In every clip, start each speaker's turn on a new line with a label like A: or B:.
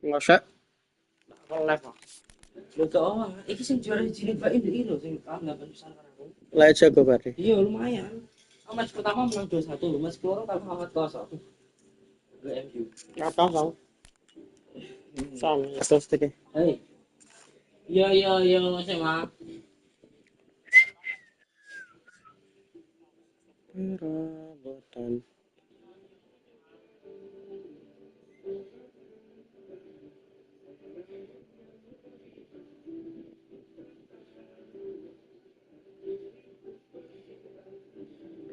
A: Enggak usah.
B: Kalau live lho gak oh, iki sing juara jilid Pak Indri lho sing kalah 8 besar kan aku.
A: Lah jago berarti.
B: Iya lumayan. Oh, match pertama menang 2-1, match kedua kan kalah 4-0. Ke MU.
A: Enggak tahu sang. Sang terus iki.
B: Hei. Iya SMA.
A: Perabotan.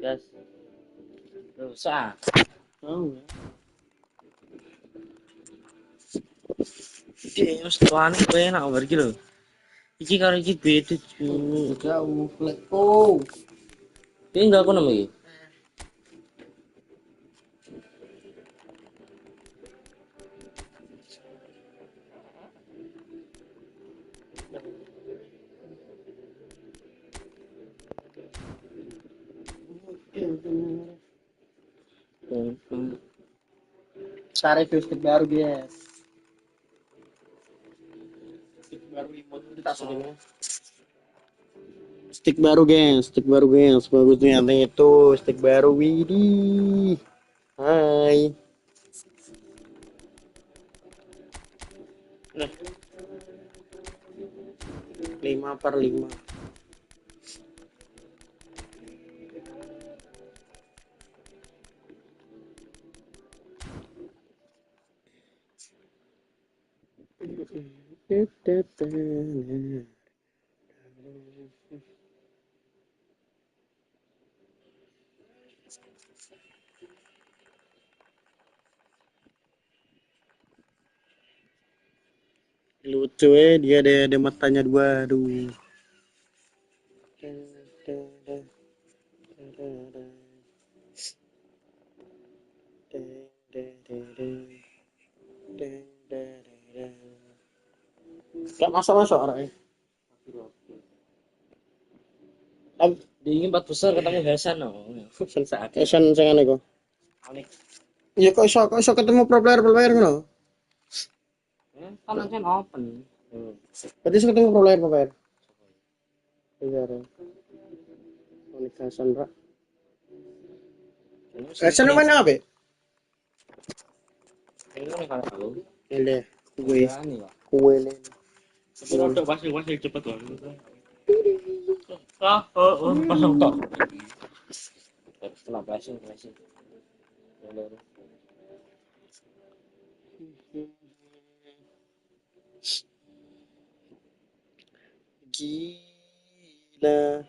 B: Gas. Rusak.
A: Oh.
B: Iki wis tuane kowe enak iki lho. Iki karo iki beda
A: Jauh leko.
B: Iki enggak aku nemu iki.
A: Saya review stick baru guys. Stick baru emote kita sudah. Stick baru guys. Bagus ternyata itu stick baru widih. Hai. Nah. 5/5. Lucu dia ada matanya dua, aduh. Gak masuk orangnya.
B: Diingin 4 besar ketemu Hasan no. Saat
A: Hasan sing ngene kok.
B: Alex.
A: Ya kok iso ketemu pro player ngono.
B: Kan kan open.
A: Berarti iso ketemu pro player. Iya. Alex Hasan, Pak. Hasan mana apa?
B: Ini kan kalau
A: Ele, kue
B: ini lah.
A: kue le.
B: Udah pasti cepet lah. Pasang tok. Setelah flashing.
A: Gila.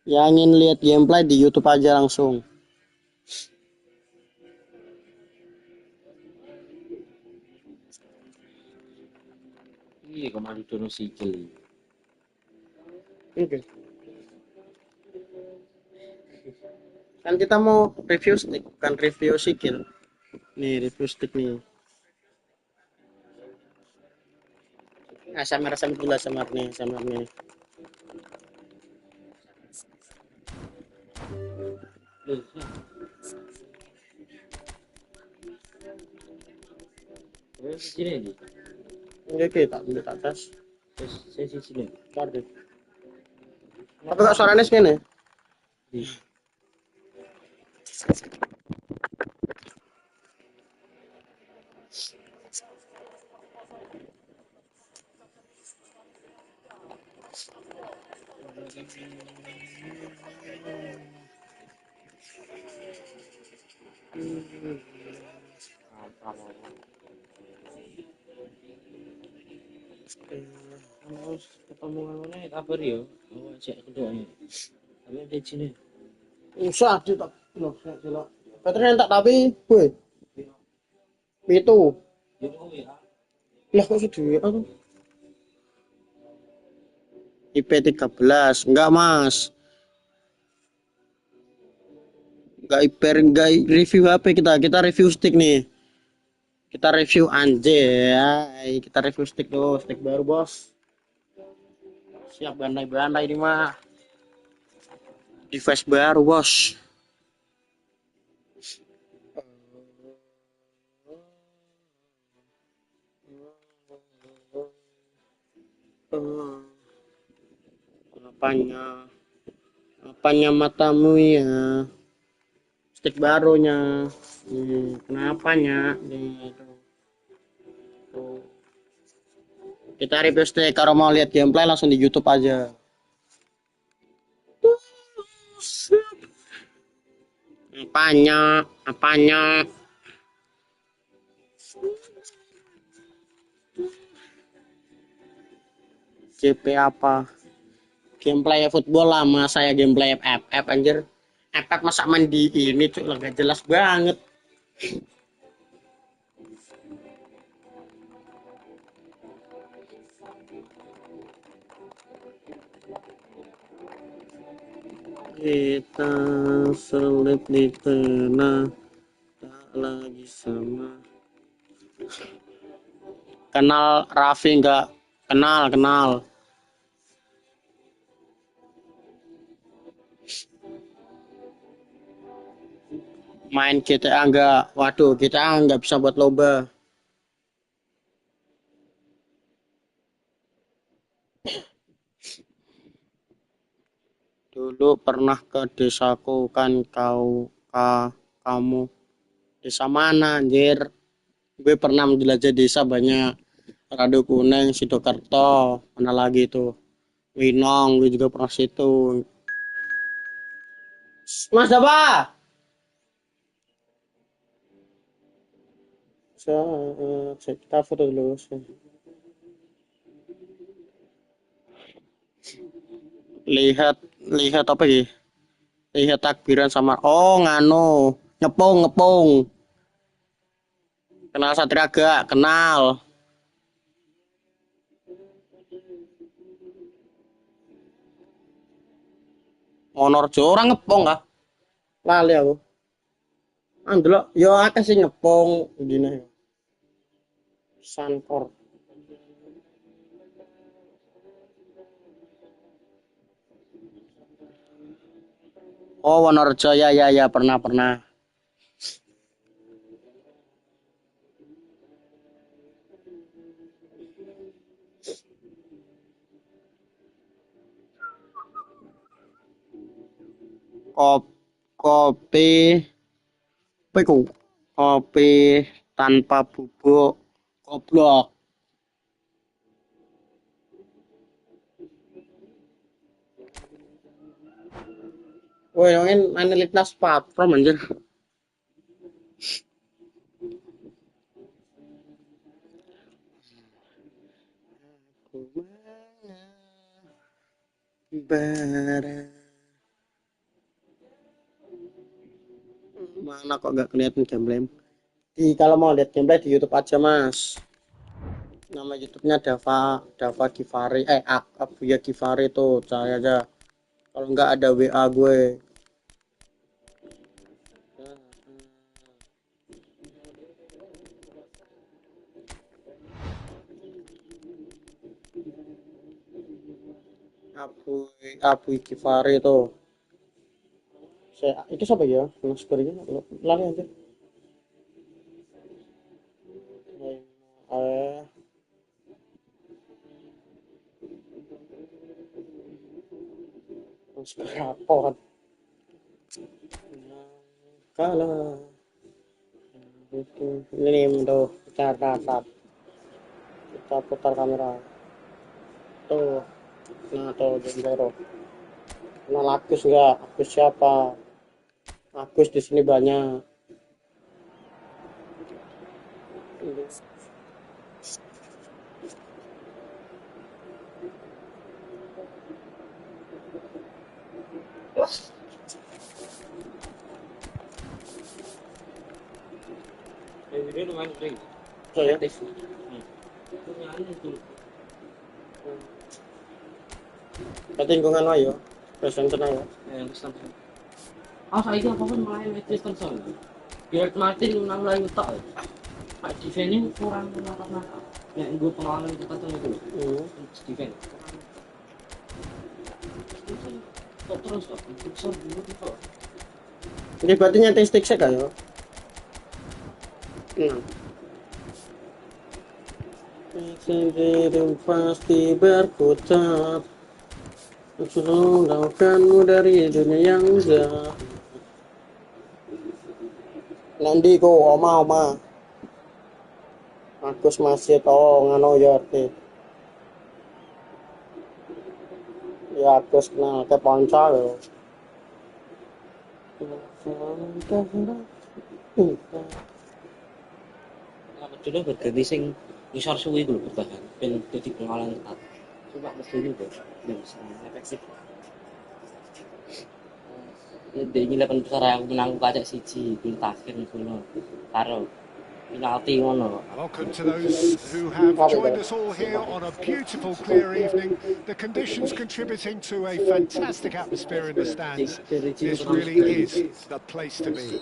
A: Yang ingin lihat gameplay di YouTube aja langsung.
B: Iya kemarin dono sikil.
A: Oke. Kan kita mau review stick, bukan review skill. Nih review stick nih. Nah, samar dulu samar nih.
B: Terus sini nih.
A: Oke, tak ambil tak atas.
B: Terus saya sini.
A: Tapi kok suaranya segini?
B: Ketemu mana kabar ya? Oh, cek kedua ya. Tapi di sini.
A: Usah tak loh, delok. Baterai tak tapi, boy. Itu. Lah kok sedih aku? IP13, enggak Mas. Enggak review HP kita review stick nih. Kita review anjay, kita review stick tuh, stick baru bos. Siap bandai-bandai ini mah. Device baru bos. Eh, apanya? Apanya matamu ya? Stick barunya. Kenapanya? Itu. Tuh. Kita review stick. Kalau mau lihat gameplay langsung di YouTube aja. Apanya? Apanya? GP apa? Gameplay football lama saya gameplay FF anjir. FF masa main di ini cuy, gak jelas banget. Kita sulit di tengah, tak lagi sama. Kenal Raffi nggak? Kenal, kenal. Main GTA nggak? Waduh, GTA nggak bisa buat lomba. Dulu pernah ke desaku kan kamu. Desa mana anjir? Gue pernah menjelajah desa banyak. Radu Kuning, Sidokerto, mana lagi tuh? Winong, gue juga pernah situ. Mas apa? Kita foto dulu. Lihat, lihat apa ya? Lihat takbiran sama. Oh, nganu. Ngepung, ngepung. Kenal Satria gak? Kenal. Monorjo orang ngepung kah? Lali aku. Andelok, yo akeh sing ngepung dine. Sankor. Oh, Wonorejo ya ya ya pernah pernah. Kop, kopi, piku. Kopi tanpa bubuk. Goblok. Woi, yang ini lintas platform anjir. Bara. Mana kok gak kelihatan gameplay? Kalau mau lihat gameplay di YouTube aja, Mas. Nama YouTube-nya Dava Givari. Abuya Givari tuh, cari aja. Kalau nggak ada WA gue. Abu Givari tuh. Itu siapa ya? Mas Berinya lari aja. Eh, Mas Berapot. Kalah. Itu. Ini nih, tuh. Catat. Kita putar kamera. Tuh. Nah, tuh. Jendero. Kenal Agus nggak? Agus siapa? Agus di sini banyak.
B: Video lumayan sering.
A: Saya.
B: Aktif. Itu nyari itu.
A: Berarti lingkungan ayo. Presenter ayo.
B: Kristen. Saiki apa pun main Kristen soalnya. Biar Martin menang lagi tak. Pak Steven ini kurang nangkap. Yang gue pengalaman kita tuh itu. Steven. Kok terus kok? Futsal dulu tuh.
A: Ini berarti nyeting stick saya kan ya? Nah. Sendiri pasti berputar. Lakukanmu dari dunia yang jauh. Nanti ko oma. Agus masih tau ngano yorti. Ya Agus kenal ke ponca lo.
B: Dulu berganti sing ngisor suwi dulu bertahan ben dadi pengalan ketat coba mesti itu dan efektif dia nyilep besar aku menang pajak siji ping takhir ngono karo penalti ngono.
C: Welcome to those who have joined us all here on a beautiful clear evening. The conditions contributing to a fantastic atmosphere in the stands. This really is the place to be.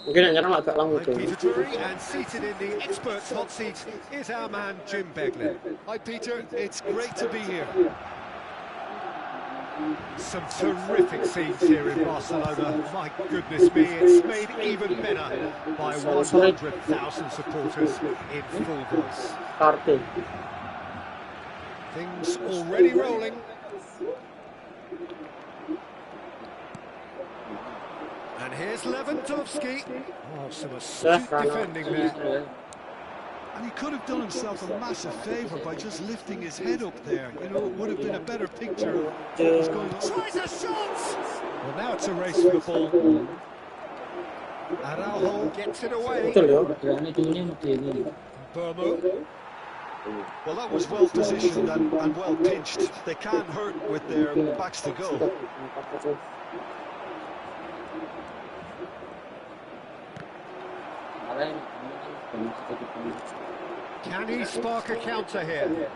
A: Mungkin yang nyerang agak lama
C: I'm
A: tuh.
C: Peter Drury, and seated in the experts' hot seat is our man Jim Beglin.
D: Hi Peter, it's great to be here.
C: Some terrific scenes here in Barcelona. My goodness me, it's made even better by 100,000 supporters in full voice.
A: Kartu.
C: Things already rolling. And here's Lewandowski. Oh, some astute defending there.
D: And he could have done himself a massive favour by just lifting his head up there. You know, it would have been a better picture of what was going on.
C: Tries a shot! Well, now it's a race for the ball. Araujo gets it away.
A: Betul ya.
C: Burmo.
D: Well, that was well positioned and well pinched. They can't hurt with their backs to goal.
C: Can he spark a counter here?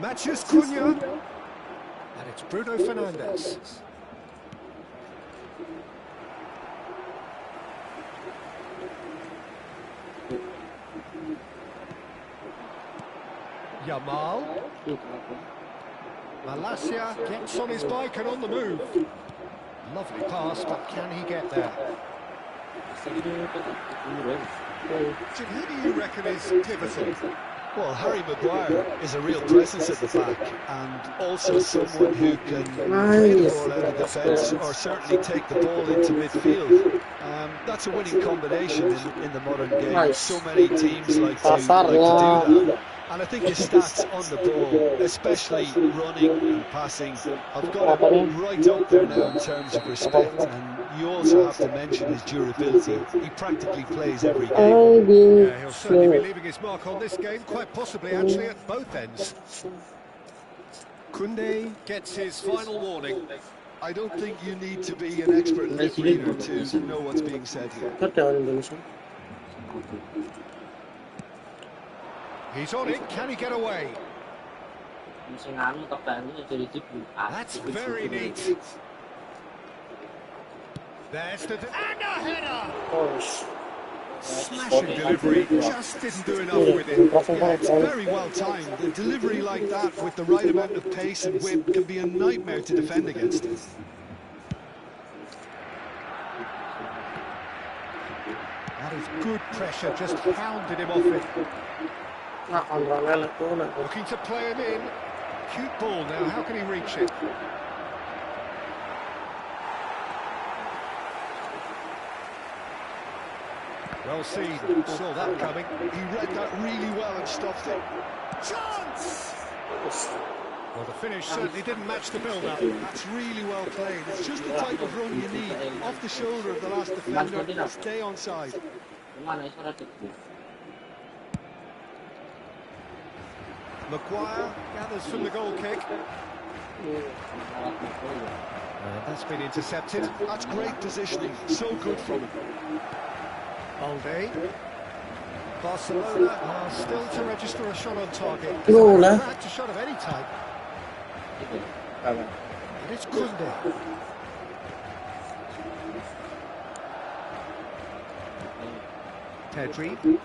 C: Matches Cunha. And it's Bruno Fernandes. Yamal. Malacia gets on his bike and on the move. Lovely pass, but can he get there?
D: Jim, who do you reckon is pivotal? Well, Harry Maguire is a real presence at the back, and also someone who can play the ball out of defence or certainly take the ball into midfield. That's a winning combination in the modern game. So many teams like to do that. And I think his stats on the ball, especially running and passing, have got him right up there now in terms of respect. And you also have to mention his durability. He practically plays every game.
C: Yeah, he'll certainly be leaving his mark on this game, quite possibly actually at both ends. Koundé gets his final warning.
D: I don't think you need to be an expert lip reader to know what's being said here.
C: He's on it, can he get away? That's very neat. There's the... and a header! Smashing delivery, just didn't do enough with it.
D: Yeah, it's very well timed. The delivery like that with the right amount of pace and whip can be a nightmare to defend against.
C: That is good pressure, just hounded him off it. Looking to play him in. Cute ball now, how can he reach it? Well seen, saw that coming.
D: He read that really well and stopped it.
C: Chance! Well, the finish certainly didn't match the build-up.
D: That's really well played. It's just the type of run you need. Off the shoulder of the last defender, stay onside.
C: Maguire gathers from the goal kick. That's been intercepted.
D: That's great positioning. So good from him.
C: Balde. Barcelona are still to register a shot on target.
A: Goal,
C: A shot of any type. And it's Koundé. Pedri.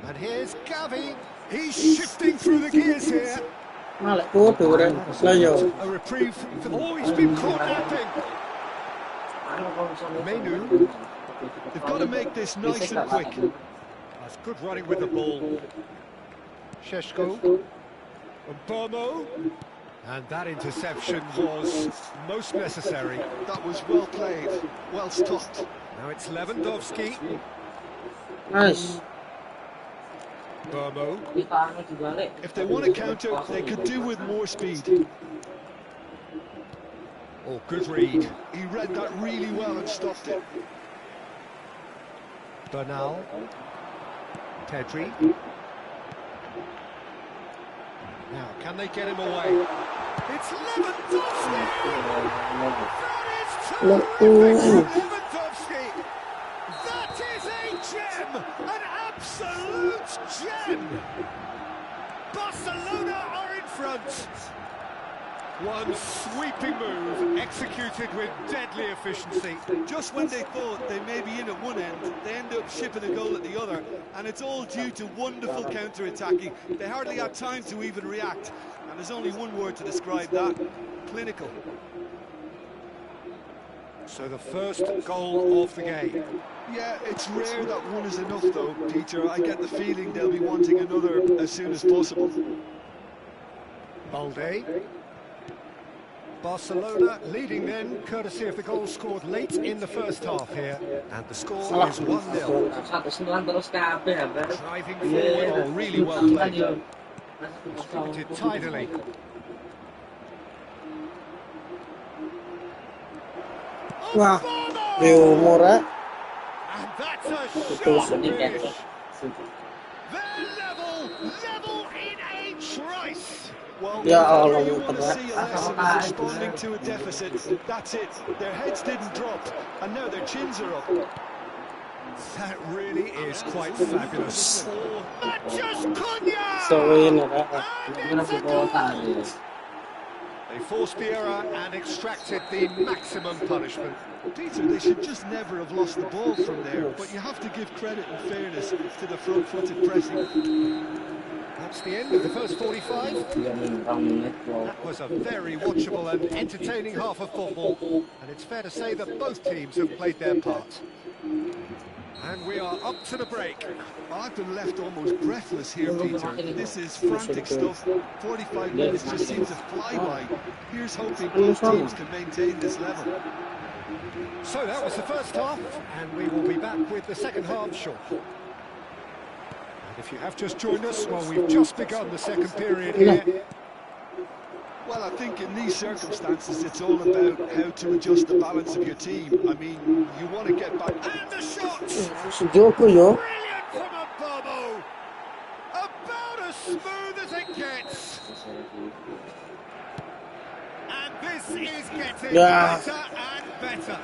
C: And here's Gavi. He's shifting through the gears here. A reprieve for the... Oh, he's been caught napping. Menu.
D: They've got to make this nice and quick.
C: That's good running with the ball. Sheshko. Bomo. And that interception was most necessary.
D: That was well played, well stopped.
C: Now it's Lewandowski.
A: Nice.
C: Bomo.
D: If they want to counter, they could do with more speed.
C: Oh, good read.
D: He read that really well and stopped it.
C: Bernal. Pedri. Now, can they get him away? It's Lewandowski! That is terrific from Lewandowski! That is a gem! An absolute gem! Barcelona are in front! One sweeping move, executed with deadly efficiency.
D: Just when they thought they may be in at one end, they end up shipping a goal at the other, and it's all due to wonderful counter-attacking. They hardly had time to even react, and there's only one word to describe that: clinical.
C: So the first goal of the game.
D: Yeah, it's rare that one is enough though, Peter. I get the feeling they'll be wanting another as soon as possible.
C: Balde. Barcelona leading then, courtesy of the goal scored late in the first half here. And the score is 1-0. Driving forward, oh, really well played. Distributed tidily.
A: Wah, di umur ya.
C: And that's a sharp finish. They're level in a trice.
D: Well,
A: Ya Allah,
D: if you want to
A: muter.
D: see a lesson of responding to a deficit, that's it. Their heads didn't drop, and now their chins are up.
C: That really is quite fabulous. Matches Cunha!
A: So ini ya.
C: And it's a goal! They forced the error and extracted the maximum punishment.
D: Peter, they should just never have lost the ball from there, but you have to give credit and fairness to the front-footed pressing.
C: That's the end of the first 45. That was a very watchable and entertaining half of football, and it's fair to say that both teams have played their part. And we are up to the break.
D: I've been left almost breathless here, Peter. This is frantic stuff. 45 minutes just seems to fly by. Here's hoping both teams can maintain this level.
C: So that was the first half, and we will be back with the second half shortly. If you have just joined us, well, we've just begun the second period here.
D: Well, I think in these circumstances, it's all about how to adjust the balance of your team. I mean, you want to get back.
C: And the shot!
A: Joko yo.
C: Brilliant from a Bobo! About as smooth as it gets. And this is getting better and better.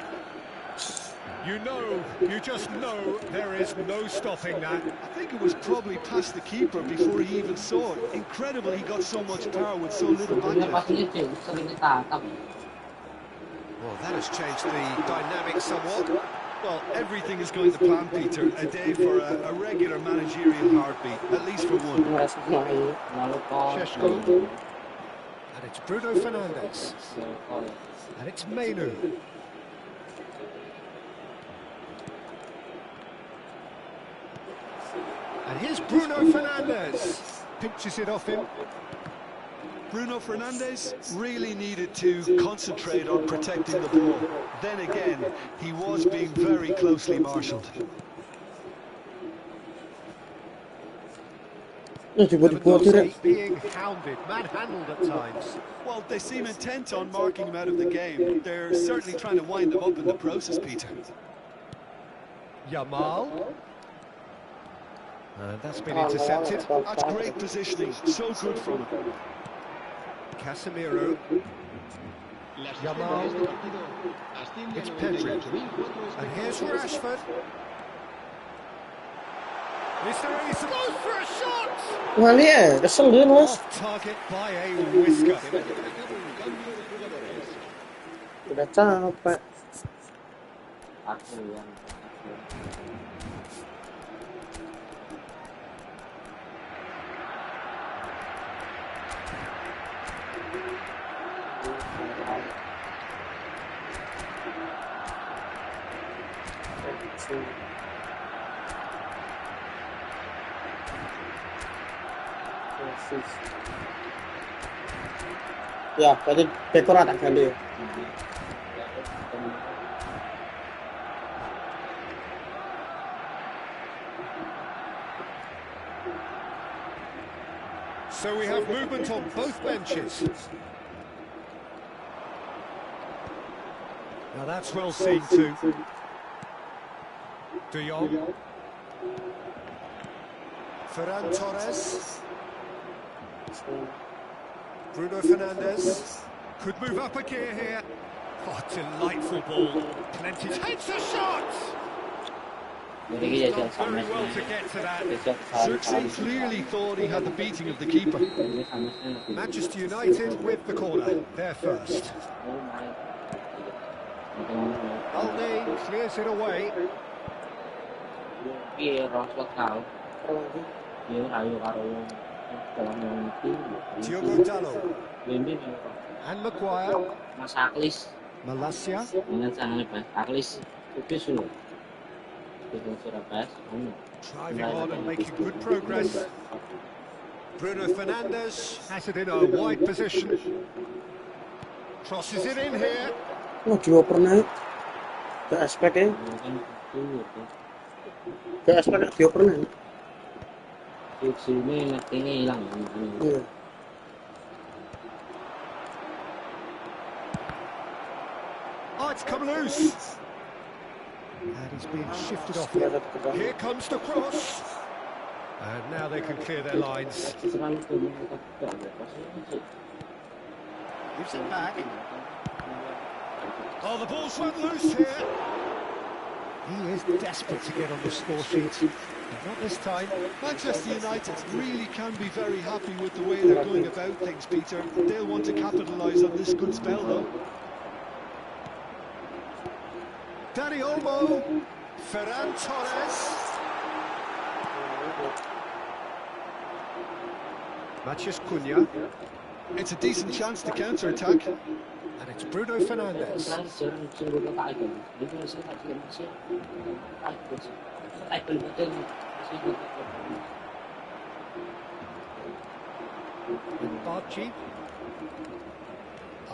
C: You just know there is no stopping that.
D: I think it was probably past the keeper before he even saw it. Incredible he got so much power with so little backlift.
C: Well, that has changed the dynamic somewhat.
D: Well, everything is going to plan, Peter. A day for a regular managerial heartbeat, at least for one.
C: Sheshko. And it's Bruno Fernandes. And it's Menu. And here's Bruno Fernandes. Pinches it off him.
D: Bruno Fernandes really needed to concentrate on protecting the ball. Then again, he was being very closely marshalled.
C: Lewandowski being hounded, manhandled at times.
D: Well, they seem intent on marking him out of the game. They're certainly trying to wind him up in the process, Peter.
C: Yamal. And that's been intercepted.
D: That's great positioning, so good from him.
C: Casemiro. Yamal. It's Pedri. And here's Rashford. Is there any goes for a shot?
A: Well, yeah, kesel dia mas.
C: Off target by a whisker.
A: Udah capek. Ya, berarti dekor tak ganti.
C: So we have movement on both benches. Now that's well seen too. De Jong. Ferran Torres. Bruno Fernandes. Could move up a gear here. Oh, delightful ball. Plenty. Takes a shot! He's done very well to get to that.
D: Xerxes clearly thought he had the beating of the keeper.
C: Manchester United with the corner. They're first. Alney clears it away. Diogo Dalot. And Maguire. Malacia. Driving on and making good progress. Bruno Fernandes has it in a wide position. Crosses it in here.
A: Oh, dioper naik. Ke aspek ya. Ke aspek dioper naik. Iya.
C: Oh, it's come loose. And he's being shifted off. Here comes the cross. And now they can clear their lines. Gives it back. Oh, the ball's run loose here. He is desperate to get on the score sheet. But not this time.
D: Manchester United really can be very happy with the way they're going about things, Peter. They'll want to capitalise on this good spell, though.
C: Dani Olmo. Ferran Torres. Matheus Cunha.
D: It's a decent chance to counter-attack.
C: And it's Bruno Fernandes. Barchi.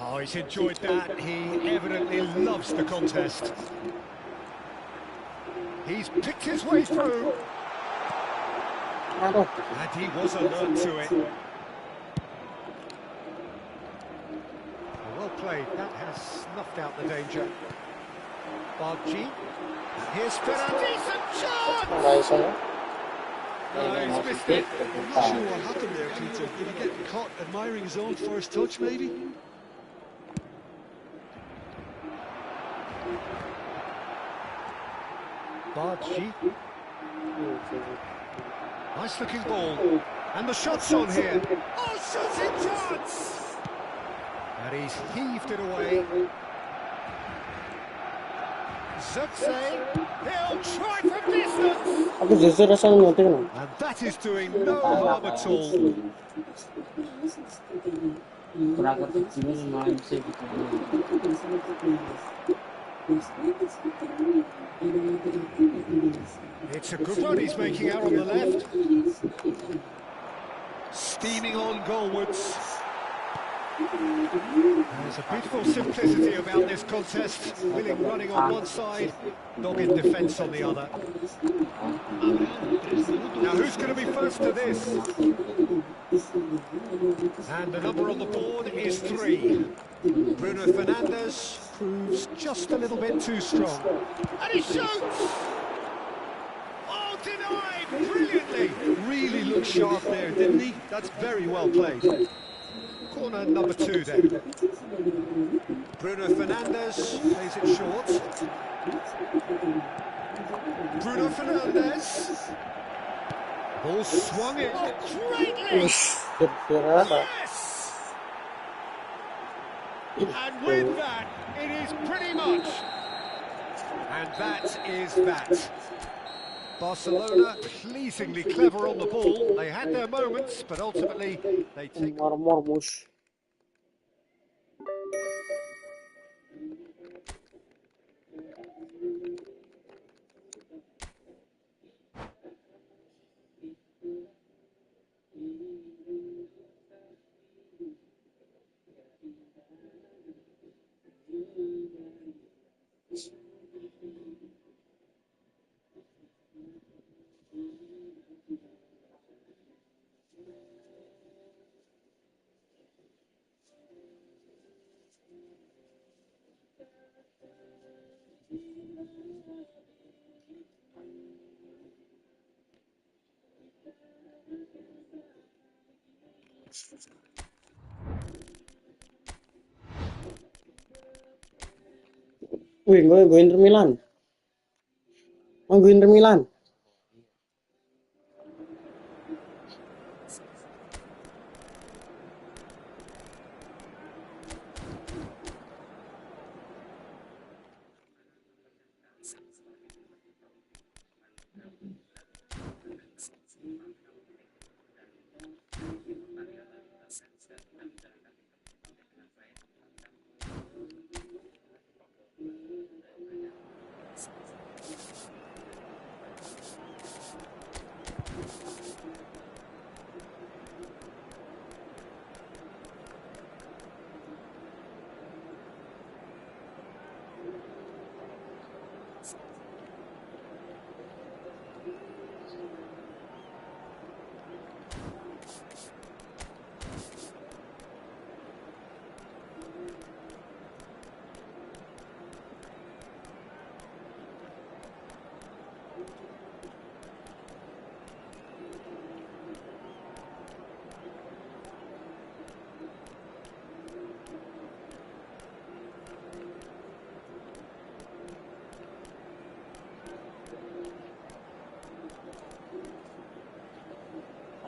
C: Oh, he's enjoyed that. He evidently loves the contest. He's picked his way through. And he was alert to it. Well played. That has snuffed out the danger. Barchi. Here's Ferran. Decent chance! No, he's missed it.
D: I'm not sure what happened there, Peter. Did he get caught admiring his own first touch, maybe?
C: Barchi. Nice looking ball. And the shot's on here. Oh, shooting chance! And he's heaved it away. Zirkzee, he'll try from distance!
A: Aku jujur rasa ngerti kan.
C: And that is doing no harm at all. It's a good run he's making out on the left. Steaming on goalwards. There's a beautiful simplicity about this contest. Willing running on one side, dogged defence on the other. Now who's going to be first to this? And the number on the board is 3. Bruno Fernandes proves just a little bit too strong. And he shoots! Oh, denied brilliantly!
D: Really looked sharp there, didn't he? That's very well played.
C: Corner number 2 then. Bruno Fernandes plays it short. Bruno Fernandes. Ball swung in. Oh, greatly! Yes! And with that, it is pretty much. And that is that. Barcelona pleasingly clever on the ball. They had their moments, but ultimately they take...
A: Marmormus. Wih, gue Inter Milan. Gue Inter Milan.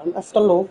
A: I'm after lo.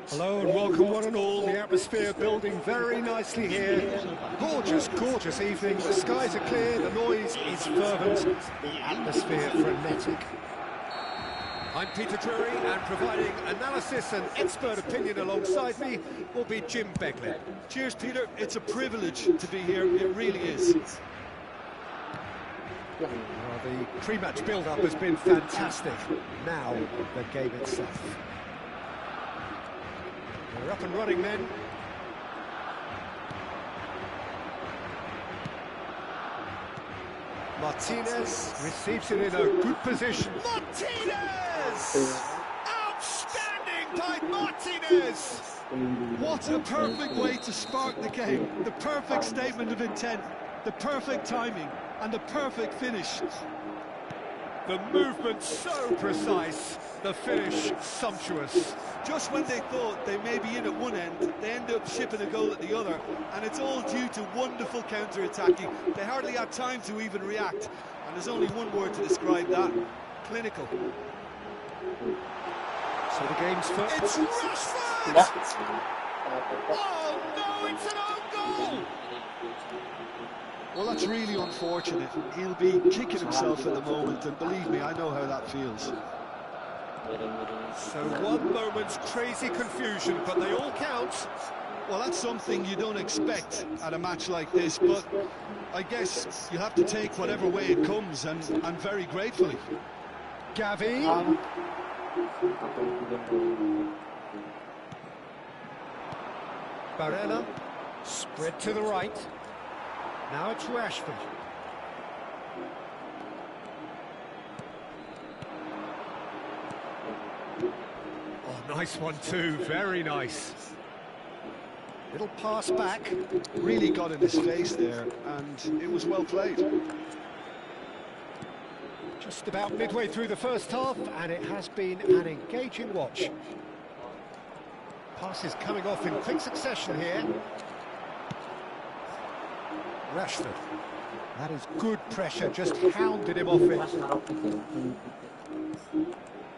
C: Hello and welcome one and all. The atmosphere building very nicely here. Gorgeous, gorgeous evening. The skies are clear, the noise is fervent, the atmosphere frenetic. I'm Peter Drury, and providing analysis and expert opinion alongside me will be Jim Begley.
D: Cheers, Peter. It's a privilege to be here. It really is.
C: Well, the pre-match build-up has been fantastic. Now, the game itself. We're up and running then. Martinez receives it in a good position.
D: Martinez! Outstanding by Martinez! What a perfect way to spark the game. The perfect statement of intent, the perfect timing, and the perfect finish.
C: The movement so precise, the finish sumptuous.
D: Just when they thought they may be in at one end, they end up shipping a goal at the other, and it's all due to wonderful counter-attacking. They hardly had time to even react, and there's only one word to describe that: clinical.
C: So the game's first.
D: It's Rashford!
A: Yeah.
D: Oh no, it's an own goal! Well, that's really unfortunate. He'll be kicking himself at the moment, and believe me, I know how that feels.
C: So one moment's crazy confusion, but they all count.
D: Well, that's something you don't expect at a match like this, but I guess you have to take whatever way it comes, and very gratefully.
C: Gavi. Barella. Spread to the right. Now it's Rashford. Oh, nice one too, very nice. Little pass back.
D: Really got in his face there, and it was well played.
C: Just about midway through the first half, and it has been an engaging watch. Passes coming off in quick succession here. Rashford. That is good pressure, just hounded him off it.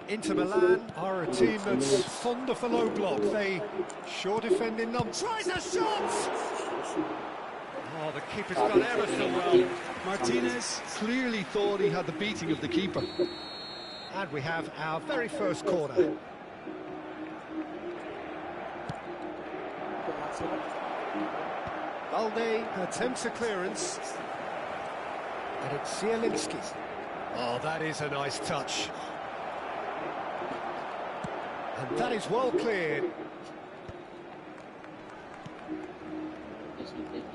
C: Inter Milan are a team that's fond of the low block. They sure defend in numbers. Tries a shot! Oh, the keeper's done ever so well.
D: Martinez clearly thought he had the beating of the keeper.
C: And we have our very first corner. Balde attempts a clearance. And it's Zielinski. Oh, that is a nice touch. And that is well cleared.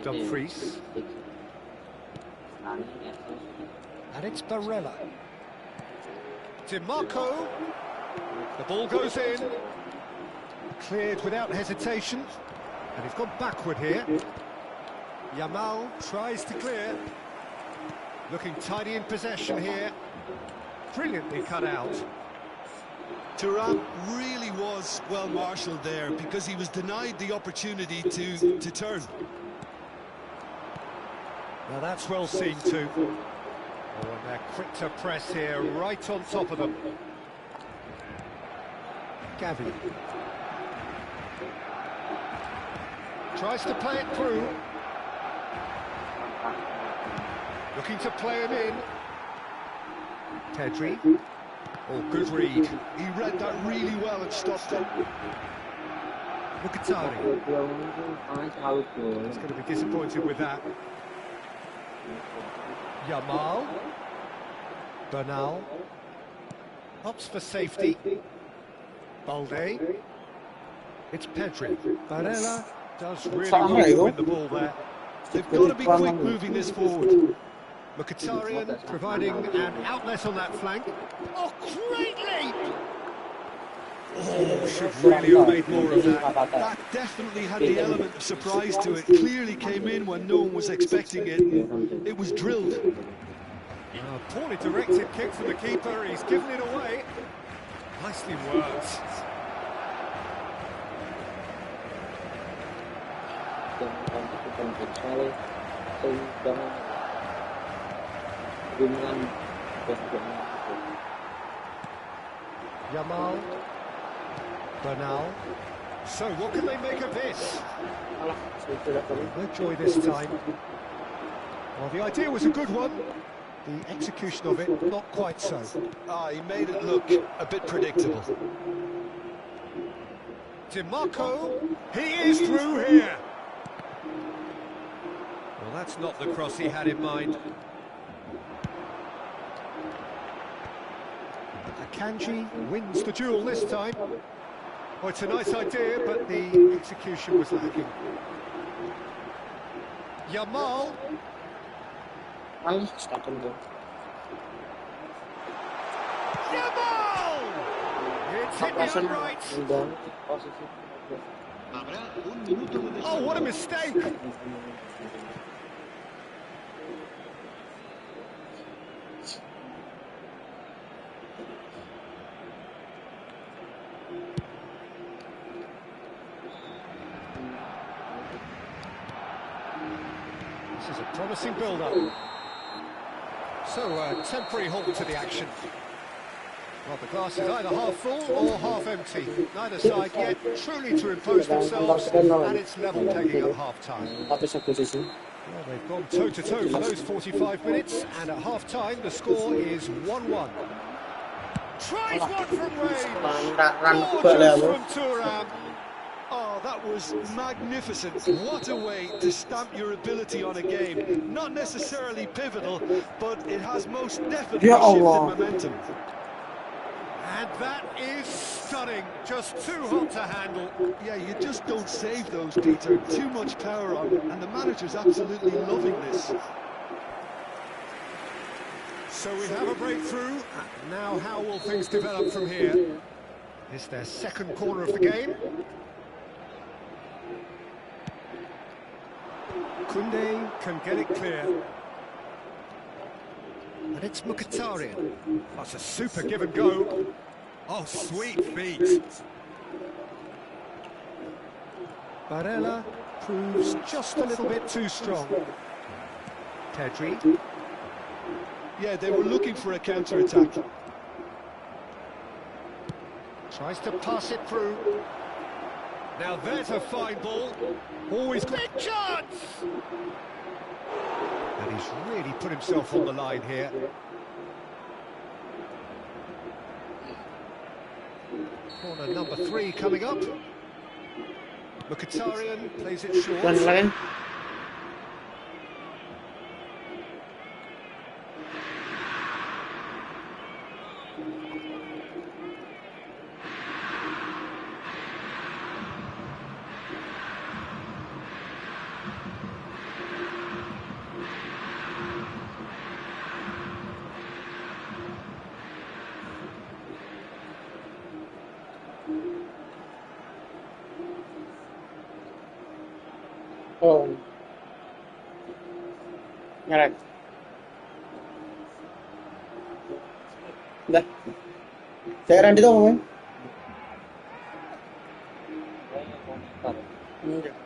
C: Dumfries. And it's Barella. DiMarco. The ball goes in. Cleared without hesitation. And he's gone backward here. Yamal tries to clear. Looking tidy in possession here. Brilliantly cut out.
D: Thuram really was well marshalled there because he was denied the opportunity to turn.
C: Now that's well seen too. Oh, and they're quick to press here, right on top of them. Gavi. Tries to play it through. Looking to play him in. Pedri. Oh, good read.
D: He read that really well and stopped it.
C: Mkhitaryan. He's going to be disappointed with that. Yamal. Bernal. Opts for safety. Balde. It's Pedri. Barella does really well win the ball there.
D: They've got to be quick moving this forward.
C: Mkhitaryan providing an outlet on that flank. Oh, great leap! Oh, should really have made more of that.
D: That definitely had the element of surprise to it. Clearly came in when no one was expecting it. It was drilled.
C: Poorly directed kick from the keeper. He's given it away. Nicely worked. Yamal. Bernal. So what can they make of this? No joy this time. Well, the idea was a good one. The execution of it, not quite so.
D: He made it look a bit predictable.
C: DiMarco, he is through here. Well, that's not the cross he had in mind. Akanji wins the duel this time. Oh, it's a nice idea, but the execution was lacking. Yamal. Yamal! It's hit the upright. Oh, what a mistake! This is a promising build-up. So, temporary halt to the action. Well, the glass is either half full or half empty. Neither side yet truly to impose themselves, and it's level pegging at half-time. Well, they've gone toe-to-toe for those 45 minutes, and at half-time the score is 1-1. Tries one from range. Gorgeous from Thuram.
D: Oh, that was magnificent. What a way to stamp your ability on a game. Not necessarily pivotal, but it has most definitely shifted momentum.
C: And that is stunning. Just too hot to handle.
D: Yeah, you just don't save those, Peter. Too much power on them, and the manager's absolutely loving this.
C: So we have a breakthrough. Now how will things develop from here? It's their second corner of the game. Koundé can get it clear. And it's Mkhitaryan. That's a super give and go. Oh, sweet feet. Barella proves just a little bit too strong. Pedri.
D: Yeah, they were looking for a counter-attack.
C: Tries to pass it through. Now there's a fine ball. Always big chance! And he's really put himself on the line here. Corner number 3 coming up. Mkhitaryan plays it short.
A: Pelan-pelan. Oh, ngerek. Udah. Saya Randy tuh ngomongin. Enggak.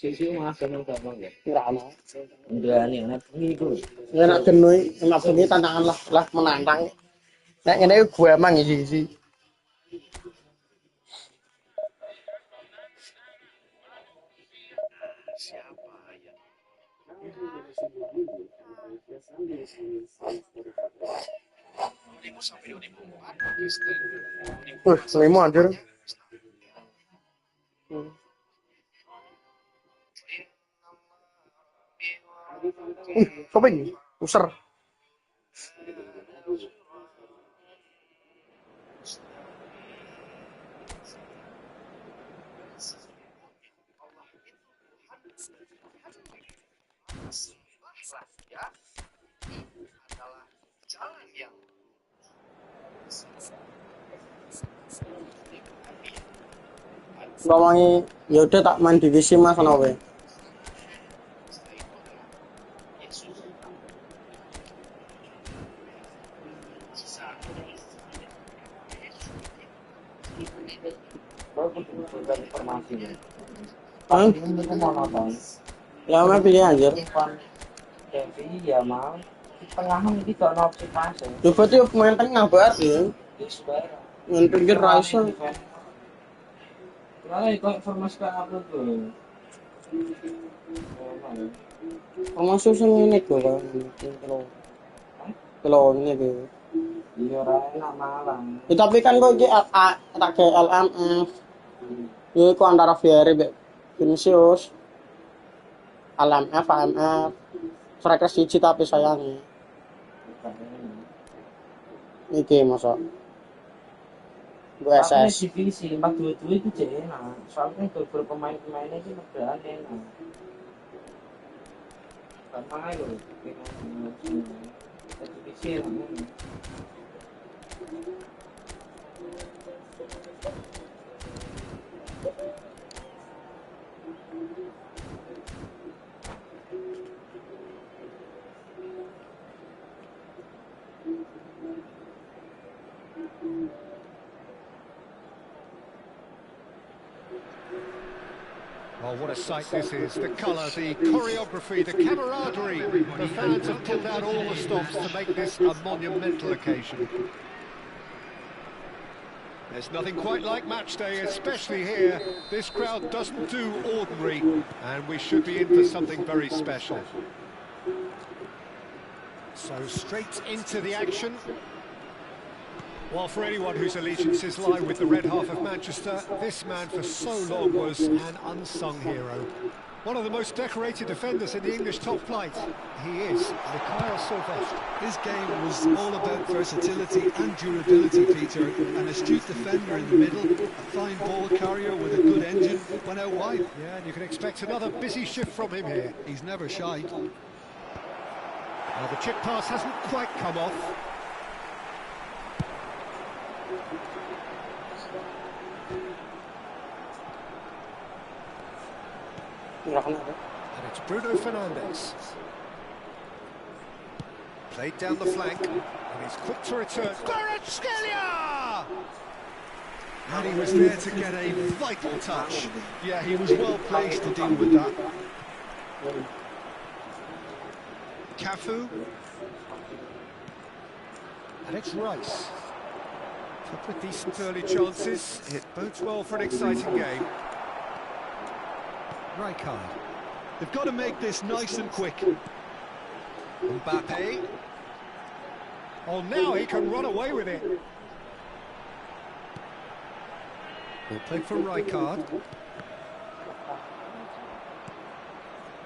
B: Sisi mas seneng gampang ya.
A: Ora ono.
B: Enggak nih, enak itu.
A: Ya nak genui, emak bengi tantangan lah menantang. Nek ngene gue emang isi-isi. Selimo anjir. Sopo iki? User. Ngomongi yaudah tak main divisi mas ono wae.
B: Informasi ya.
A: Hah?
B: Itu mau nonton.
A: Ya mah pilih anjir.
B: Tapi ya mau di tengahnya ini gak ada opsi pas ya.
A: Yo berarti main tengah banget ya.
B: Ya sudah.
A: Main pinggir ra iso.
B: Nah, itu informasi kan upload tuh.
A: Termasuk sing ngene kok kalau ini gitu.
B: Iya ora enak malah.
A: Ya, tapi kan kok iki tak ke LMF. Ya iku antara VR mbek Vinicius. LMF, AMF. Striker siji tapi sayangnya. Iki masa. Gue
B: Tapi
A: SS.
B: divisi 4-2-2 itu jadi enak. Soalnya kan beberapa pemain-pemainnya itu udah enak. Gampang aja loh. Divisi enak.
C: Oh, what a sight this is. The colour, the choreography, the camaraderie. The fans have pulled out all the stops to make this a monumental occasion. There's nothing quite like match day, especially here. This crowd doesn't do ordinary, and we should be in for something very special. So straight into the action. Well, for anyone whose allegiances lie with the red half of Manchester, this man for so long was an unsung hero. One of the most decorated defenders in the English top flight. He is Mikhail Silvestre.
D: His game was all about versatility and durability, Peter. An astute defender in the middle, a fine ball carrier with a good engine, went out wide.
C: Yeah, and you can expect another busy shift from him here.
D: He's never shy.
C: Well, the chip pass hasn't quite come off. And it's Bruno Fernandes. Played down the flank, and he's quick to return. Kvaratskhelia! And he was there to get a vital touch.
D: Yeah, he was well placed to deal with that.
C: Cafu. And it's Rice. Took with decent early chances. It bodes well for an exciting game. Rijkaard.
D: They've got to make this nice and quick.
C: Mbappe. Oh, now he can run away with it. We'll play for Rijkaard.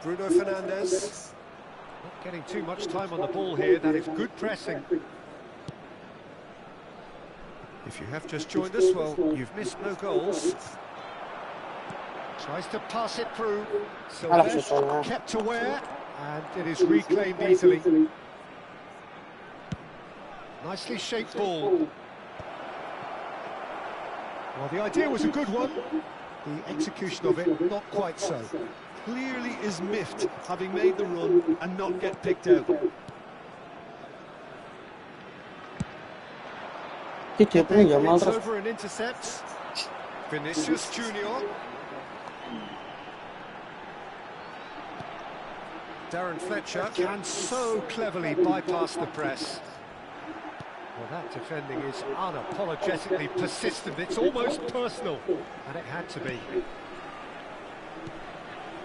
C: Bruno Fernandes. Not getting too much time on the ball here. That is good pressing. If you have just joined us, well, you've missed no goals. Tries to pass it through. Silvestre kept aware, and it is reclaimed easily. Nicely shaped ball. Well, the idea was a good one. The execution of it, not quite so.
D: Clearly is miffed, having made the run and not get picked out.
C: It's over and intercepts. Vinicius Junior. Darren Fletcher can so cleverly bypass the press. Well, that defending is unapologetically persistent. It's almost personal, and it had to be.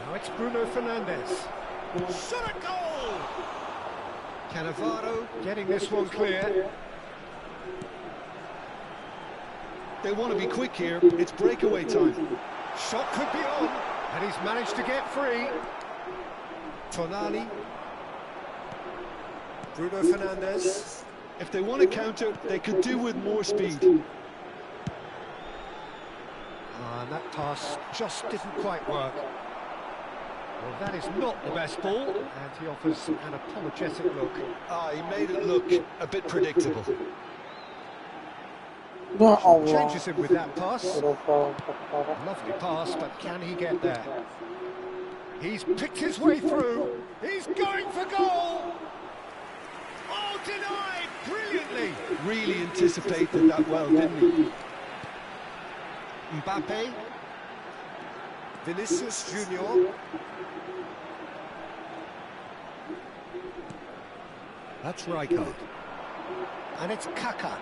C: Now it's Bruno Fernandes. Shot a goal! Cannavaro getting this one clear.
D: They want to be quick here. It's breakaway time.
C: Shot could be on, and he's managed to get free. Tonali. Bruno Fernandes.
D: If they want to counter, they could do with more speed.
C: And that pass just didn't quite work. Well, that is not the best ball, and he offers an apologetic look.
D: He made it look a bit predictable.
C: Changes him with that pass. Lovely pass, but can he get there? He's picked his way through. He's going for goal. Oh, denied brilliantly.
D: Really anticipated that well, didn't he?
C: Mbappe. Vinicius Junior. That's Rijkaard. And it's Kaka.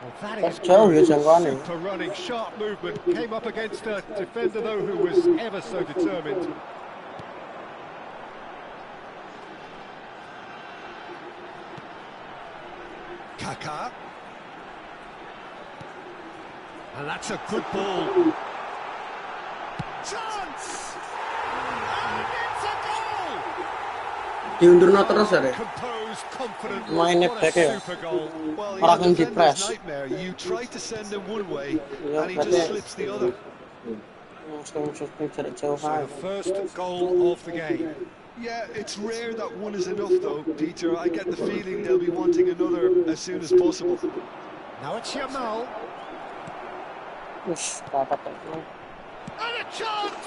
C: Well, that is super running, sharp movement. Came up against a defender, though, who was ever so determined. Kaka. And that's a good ball. Chance! And it's a goal!
A: Diundur terus ya deh.
C: Composed, confident.
A: Mainnya
C: What
A: back
C: a
A: ya.
C: super goal.
D: Well,
A: Orang yang
D: he's a
A: di-press.
D: defender's nightmare. You try to send him one way,
A: Iya,
D: and he just slips the other.
C: So the first goal of the game.
D: Yeah, it's rare that one is enough, though, Peter. I get the feeling they'll be wanting another as soon as possible.
C: Now it's Yamal. And a chance!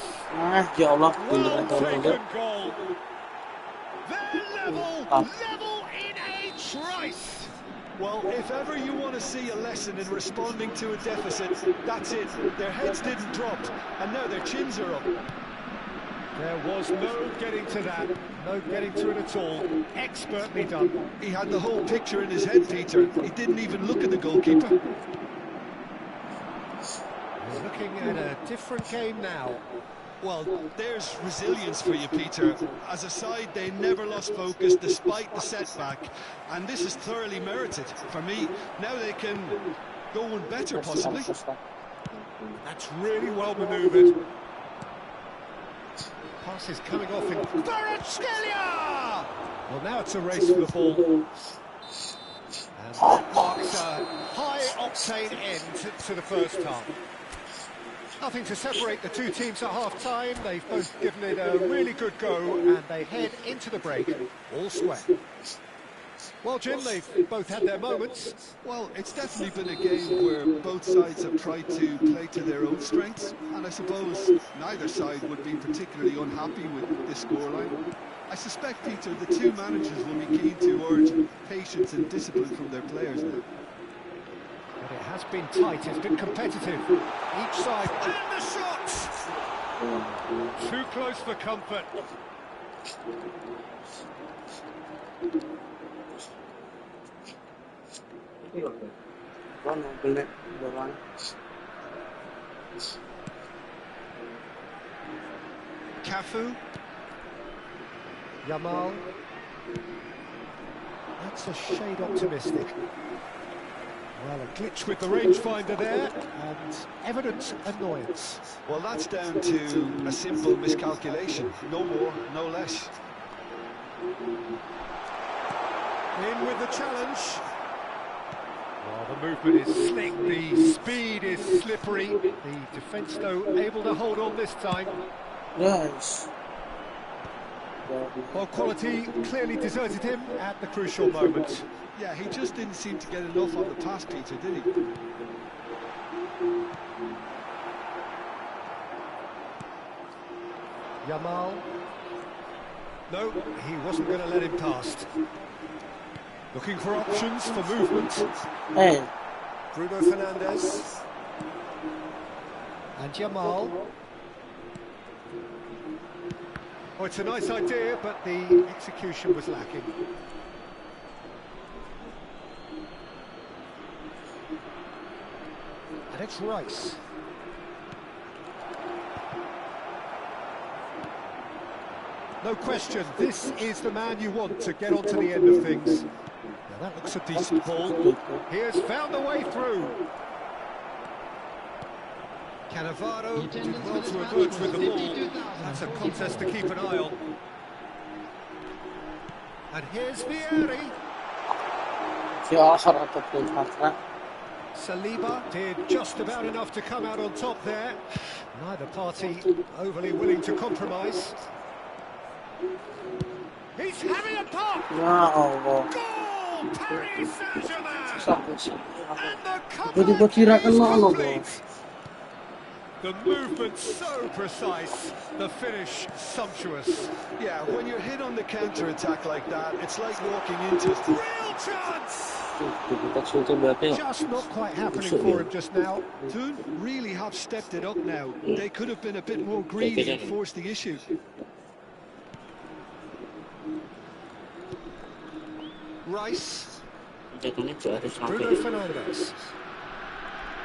A: Ya Allah,
C: Well
A: bener
C: taken goal. They're level in a trice.
D: Well, if ever you want to see a lesson in responding to a deficit, that's it. Their heads didn't drop, and now their chins are up.
C: There was no getting to that, no getting to it at all. Expertly done.
D: He had the whole picture in his head, Peter. He didn't even look at the goalkeeper.
C: We're looking at a different game now.
D: Well, there's resilience for you, Peter. As a side, they never lost focus despite the setback, and this is thoroughly merited. For me, now they can go one better, possibly.
C: That's really well manoeuvred. Pass is coming off in Kvaratskhelia! Well, now it's a race for the ball. And that marks a high-octane end to the first half. Nothing to separate the two teams at half-time. They've both given it a really good go, and they head into the break all square. Well, Jim, they've both had their moments.
D: Well, it's definitely been a game where both sides have tried to play to their own strengths, and I suppose neither side would be particularly unhappy with this scoreline. I suspect, Peter, the two managers will be keen to urge patience and discipline from their players now.
C: But it has been tight, it's been competitive. Each side, and the shot! Too close for comfort. Cafu. Yamal. That's a shade optimistic. Well, a glitch with the rangefinder there, and evident annoyance.
D: Well, that's down to a simple miscalculation. No more, no less.
C: In with the challenge. Oh, the movement is slick, the speed is slippery. The defence, though, able to hold on this time.
A: Yes.
C: Well, quality clearly deserted him at the crucial moment.
D: Yeah, he just didn't seem to get enough on the pass, Peter, did he?
C: Yamal. No, he wasn't going to let him past. Looking for options for movement.
A: Hey.
C: Bruno Fernandes. And Yamal. Oh, it's a nice idea, but the execution was lacking. And it's Rice. No question, this is the man you want to get onto the end of things. Now that looks a decent ball. He has found a way through. Cannavaro did well to emerge with the ball. That's a contest to keep an eye on. And here's Vieri. Saliba did just about enough to come out on top there. Neither party overly willing to compromise. He's having a pop!
A: Wow.
C: Goal! Paris Saint-Germain! And the
A: Pwede ba
C: comeback
A: tirakan
C: is
A: mo ano ba?
C: complete! The movement so precise, the finish sumptuous.
D: Yeah, when you're hit on the counter-attack like that, it's like walking into...
C: Real chance! Just not quite happening for him just now.
D: Toon really have stepped it up now. They could have been a bit more greedy and forced the issue.
C: Rice. Bruno Fernandes.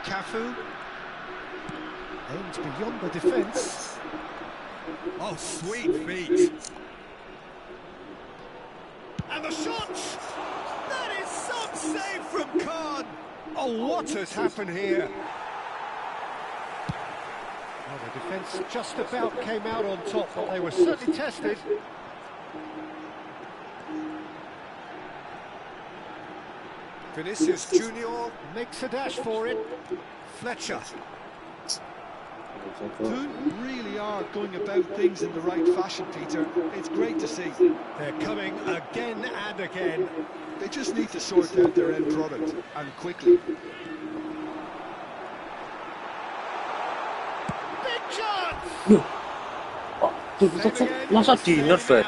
C: Cafu. Aims beyond the defence. Oh, sweet feet. And the shot! That is some save from Khan. Oh, what has happened here? Well, the defence just about came out on top, but they were certainly tested. Vinicius Junior makes a dash for it. Fletcher.
D: Toon really are going about things in the right fashion, Peter. It's great to see.
C: They're coming again and again.
D: They just need to sort out their end product, and quickly.
C: Big chance!
B: Masa dinner, Fred?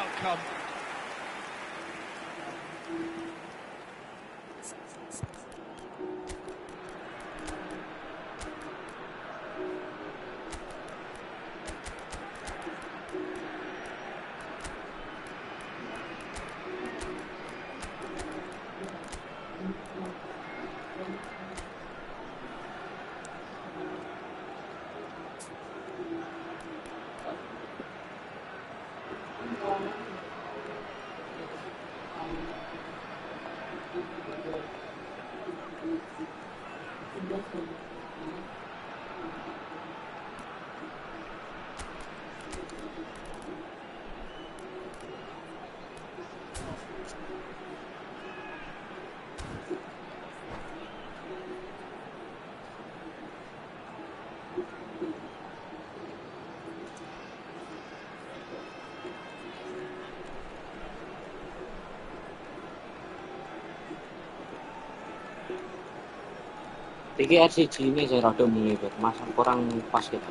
B: Iki RCG ini saya rada mulai masang kurang pas gitu.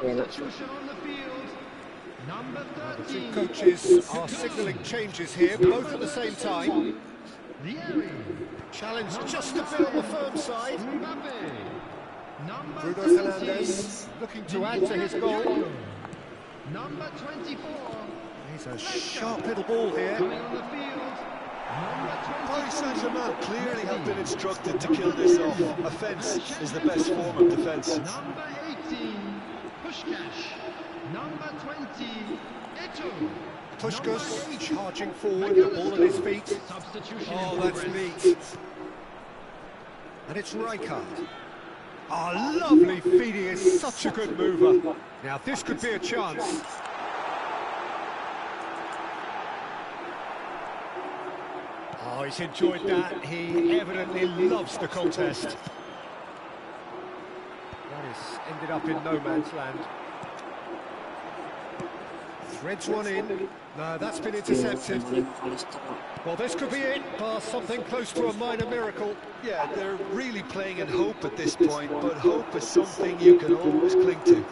C: Substitution on the field. Number 13. The two coaches are signalling changes here, both at the same time. Challenge just a bit on the firm side. Bruno Fernandes looking to add to his goal. Number 24. He's a sharp little ball here.
D: Paris Saint-Germain clearly have been instructed to kill this off. Offence is the best form of defence.
C: Number 18, Puskás. Number 20, Eto'o. Puskás charging forward, the ball at his feet. Oh, that's neat. And it's Rijkaard. Oh, lovely feed, he is such a good mover. Now this could be a chance. Oh, he's enjoyed that. He evidently loves the contest. That has ended up in no man's land. Threads one in. No, that's been intercepted. Well, this could be it, bar something close to a minor miracle.
D: Yeah, they're really playing in hope at this point, but hope is something you can always cling to.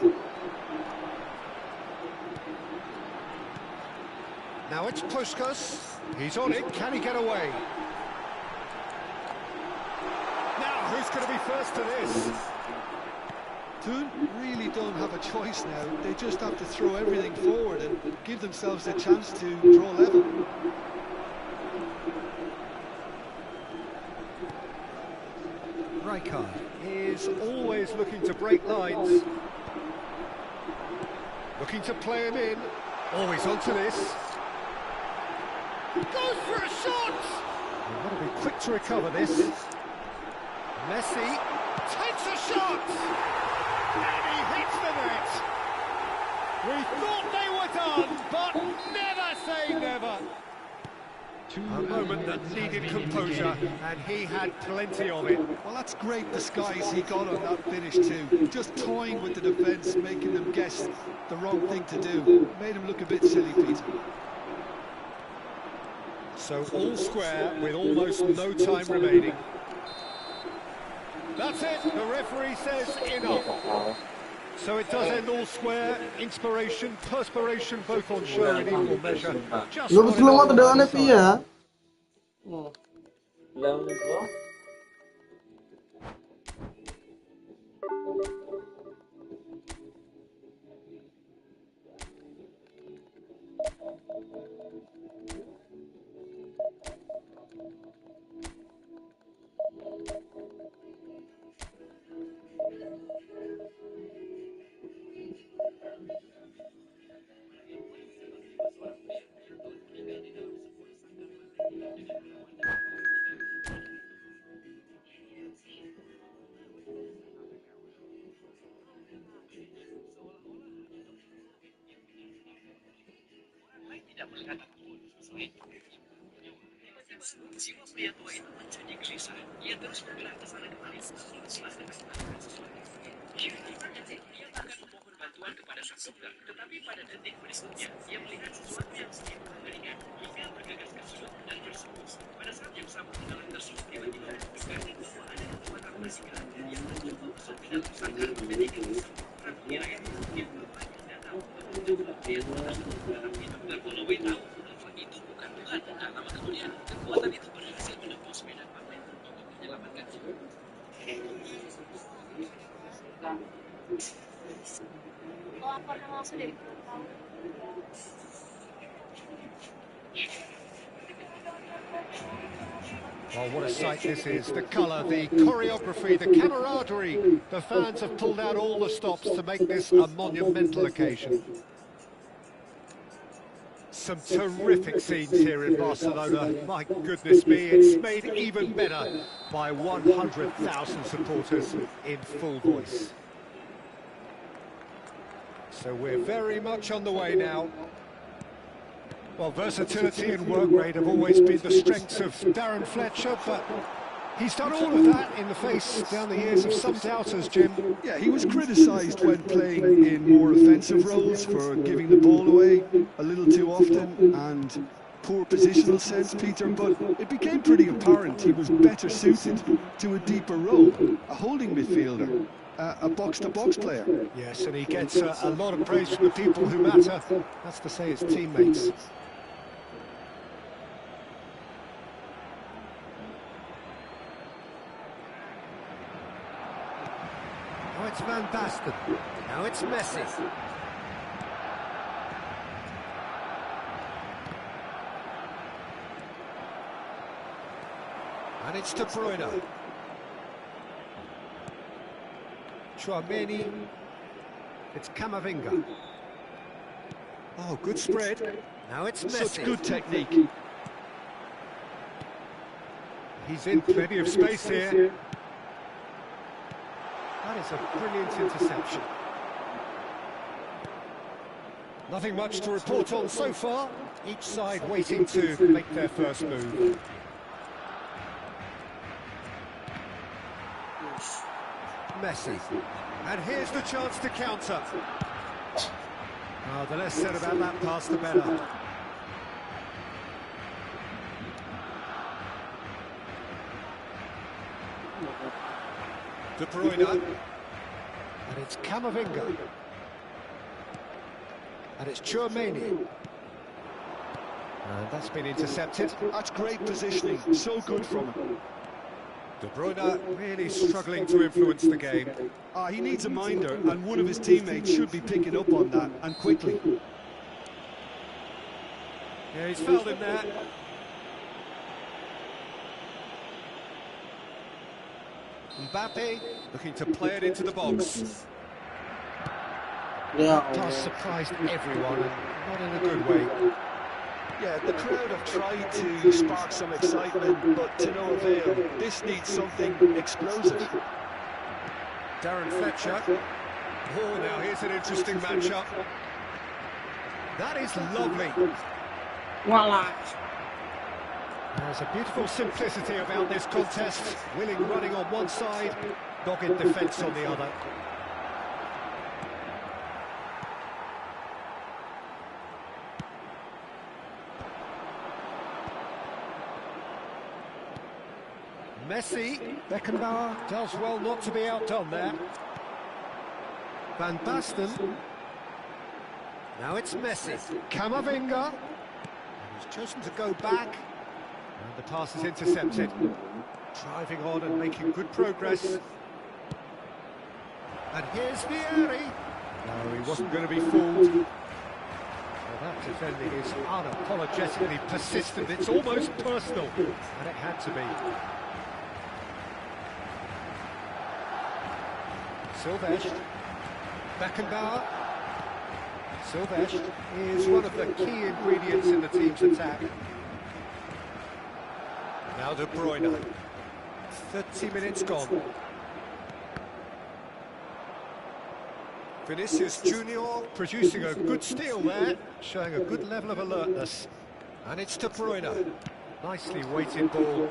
C: Now it's Puskás. He's on it. Can he get away? Now, who's going to be first to this?
D: Toon really don't have a choice now. They just have to throw everything forward and give themselves a chance to draw level.
C: Rijkaard is always looking to break lines. Looking to play him in. Always onto this. Goes for a shot! You've got to be quick to recover this. Messi takes a shot! And he hits the net! We thought they were done, but never say never! A moment that needed composure, and he had plenty of it.
D: Well, that's great disguise he got on that finish too. Just toying with the defence, making them guess the wrong thing to do. Made him look a bit silly, Peter.
C: So all square with almost no time remaining. That's it, the referee says enough. So it does end all square, inspiration, perspiration, both on show in equal measure. Just
A: Lu belum mau tendangannya Via.
E: Jiwa pria tua itu menjadi gelisah. Ia terus bergerak ke sana kemari setelah kesempatan sesuatu. Dia akan memohon bantuan kepada sang dokter, tetapi pada detik berikutnya ia melihat sesuatu yang sedikit mengerikan. Hingga bergegas ke sudut dan bersembunyi. Pada saat yang sama dalam tersebut tiba-tiba dikasih bahwa ada kekuatan fisikal yang mencoba masuk ke dalam sangkar memiliki orang kira itu dia berbanyak datang untuk mencoba dia tetapi dokter Holloway tahu bahwa itu bukan Tuhan dan lama kemudian kekuatan itu berhasil menembus medan magnet untuk menyelamatkan jiwa.
C: Well, what a sight this is. The colour, the choreography, the camaraderie. The fans have pulled out all the stops to make this a monumental occasion. Some terrific scenes here in Barcelona. My goodness me, it's made even better by 100,000 supporters in full voice. So we're very much on the way now. Well, versatility and work rate have always been the strengths of Darren Fletcher, but He's done all of that in the face down the years of some doubters, Jim.
D: Yeah, he was criticised when playing in more offensive roles for giving the ball away a little too often and poor positional sense, Peter, but it became pretty apparent he was better suited to a deeper role, a holding midfielder, a box-to-box player.
C: Yes, and he gets a lot of praise from the people who matter. That's to say his teammates. Now it's Van Basten. Now it's Messi. And it's De Bruyne. Chouameni. It's Camavinga. Oh, good spread. Now it's Messi.
D: Such good technique.
C: He's in plenty of space here. That is a brilliant interception. Nothing much to report on so far. Each side waiting to make their first move. Messi. And here's the chance to counter. Oh, the less said about that pass, the better. De Bruyne. And it's Camavinga. And it's Chouameni. And that's been intercepted.
D: That's great positioning, so good from him.
C: De Bruyne really struggling to influence the game.
D: He needs a minder, and one of his teammates should be picking up on that, and quickly.
C: Yeah, he's fouled him there. Mbappe looking to play it into the box. Does surprised everyone, and not in a good way.
D: Yeah, the crowd have tried to spark some excitement, but to no avail. This needs something explosive.
C: Darren Fletcher. Oh, now here's an interesting matchup. That is lovely.
B: Voila.
C: There's a beautiful simplicity about this contest. Willing running on one side, dogged defence on the other. Messi, Beckenbauer does well not to be outdone there. Van Basten. Now it's Messi. Camavinga. He's chosen to go back. And the pass is intercepted. Driving on and making good progress. And here's Vieri. No, he wasn't going to be fooled. Well, that defending is unapologetically persistent. It's almost personal. And it had to be. Silvestre, Beckenbauer. Silvestre is one of the key ingredients in the team's attack. Now De Bruyne. 30 minutes gone. Vinicius Junior producing a good steal there, showing a good level of alertness. And it's De Bruyne. Nicely weighted ball.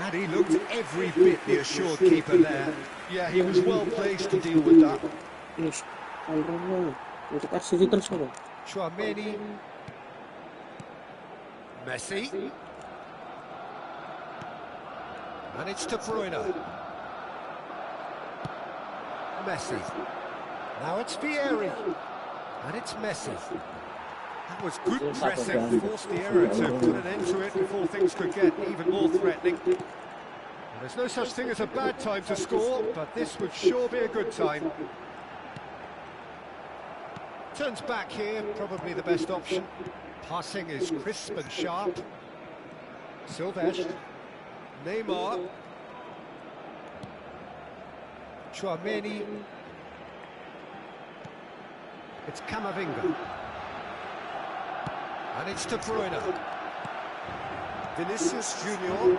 C: And he looked every bit the assured keeper there.
D: Yeah, he was well placed to deal with that.
C: Chouameni. Messi. And it's De Bruyne. Messi. Now it's Vieri. And it's Messi. That was good pressing, forced the error to put an end to it before things could get even more threatening. And there's no such thing as a bad time to score, but this would sure be a good time. Turns back here, probably the best option. Passing is crisp and sharp. Silvestre. Neymar. Chouameni. It's Camavinga. And it's De Bruyne. Vinicius Junior.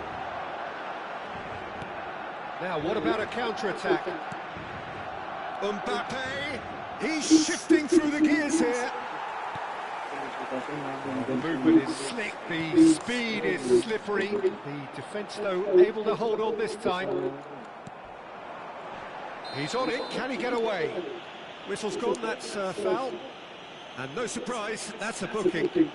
C: Now, what about a counter-attack? Mbappe. He's shifting through the gears here. The movement is slick, the speed is slippery. The defence, though, able to hold on this time. He's on it, can he get away? Whistle's gone, that's a foul. And no surprise, that's a booking.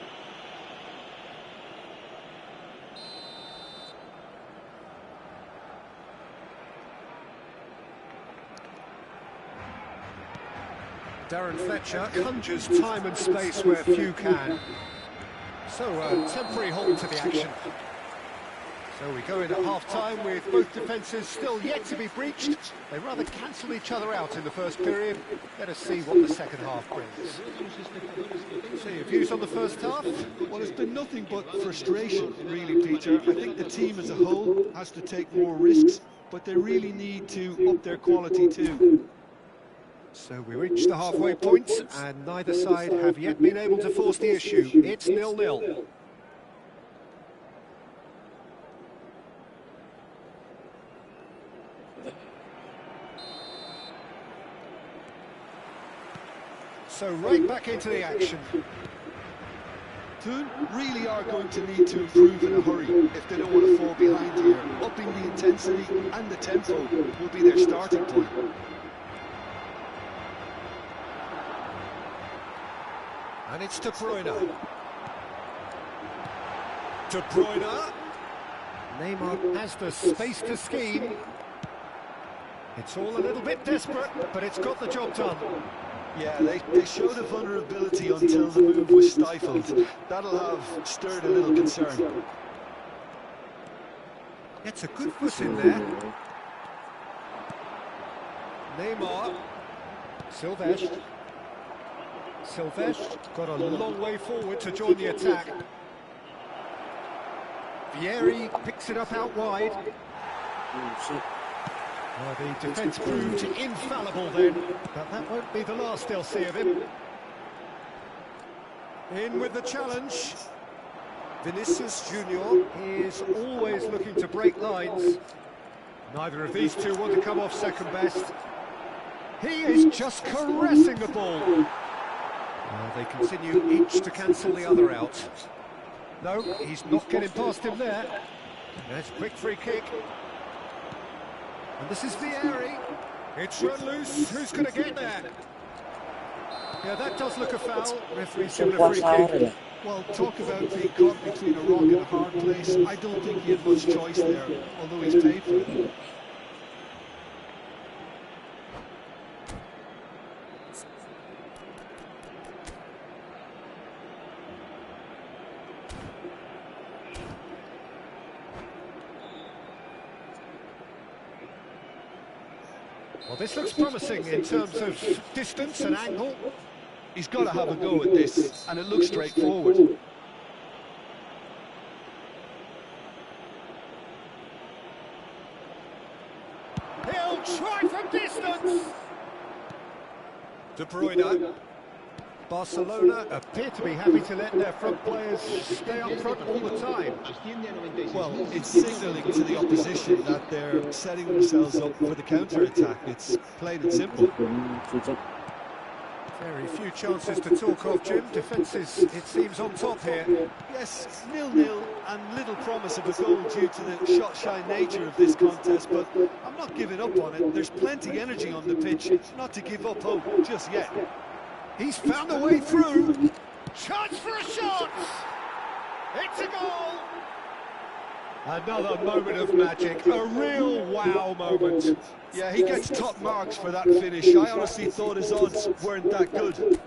C: Darren Fletcher conjures time and space where few can. So a temporary halt to the action. So we go in at half-time with both defences still yet to be breached. They rather cancelled each other out in the first period. Let us see what the second half brings. So your views on the first half?
D: Well, it's been nothing but frustration, really, Peter. I think the team as a whole has to take more risks, but they really need to up their quality too.
C: So we reach the halfway point, and neither side have yet been able to force the issue. It's 0-0. So right back into the action.
D: Toon really are going to need to improve in a hurry if they don't want to fall behind here. Upping the intensity and the tempo will be their starting point.
C: And it's De Bruyne. De Bruyne. Neymar has the space to scheme. It's all a little bit desperate, but it's got the job done.
D: Yeah, they showed a vulnerability until the move was stifled. That'll have stirred a little concern.
C: It's a good foot in there. Neymar. Silvestre. Silvestre got a long way forward to join the attack. Vieri picks it up out wide. Well, the defence proved infallible then, but that won't be the last they'll see of him. In with the challenge. Vinicius Junior is always looking to break lines. Neither of these two want to come off second best. He is just caressing the ball. Well, they continue each to cancel the other out. No, he's not getting past him there. There's a quick free kick. And this is Vieri. It's run loose. Who's going to get there? Yeah, that does look a foul. Referee's given a free kick.
D: Well, talk about being caught between a rock and a hard place. I don't think he had much choice there, although he's paid for it.
C: Well, this looks promising in terms of distance and angle.
D: He's got to have a go at this, and it looks straightforward.
C: He'll try from distance. De Bruyne. Barcelona appear to be happy to let their front players stay up front all the time.
D: Well, it's signalling to the opposition that they're setting themselves up for the counter-attack. It's plain and simple.
C: Very few chances to talk of, Jim. Defences, it seems, on top here.
D: Yes, 0-0 and little promise of a goal due to the shot-shy nature of this contest, but I'm not giving up on it. There's plenty energy on the pitch, not to give up hope just yet.
C: He's found a way through. Chance for a shot! It's a goal! Another moment of magic, a real wow moment.
D: Yeah, he gets top marks for that finish. I honestly thought his odds weren't that good.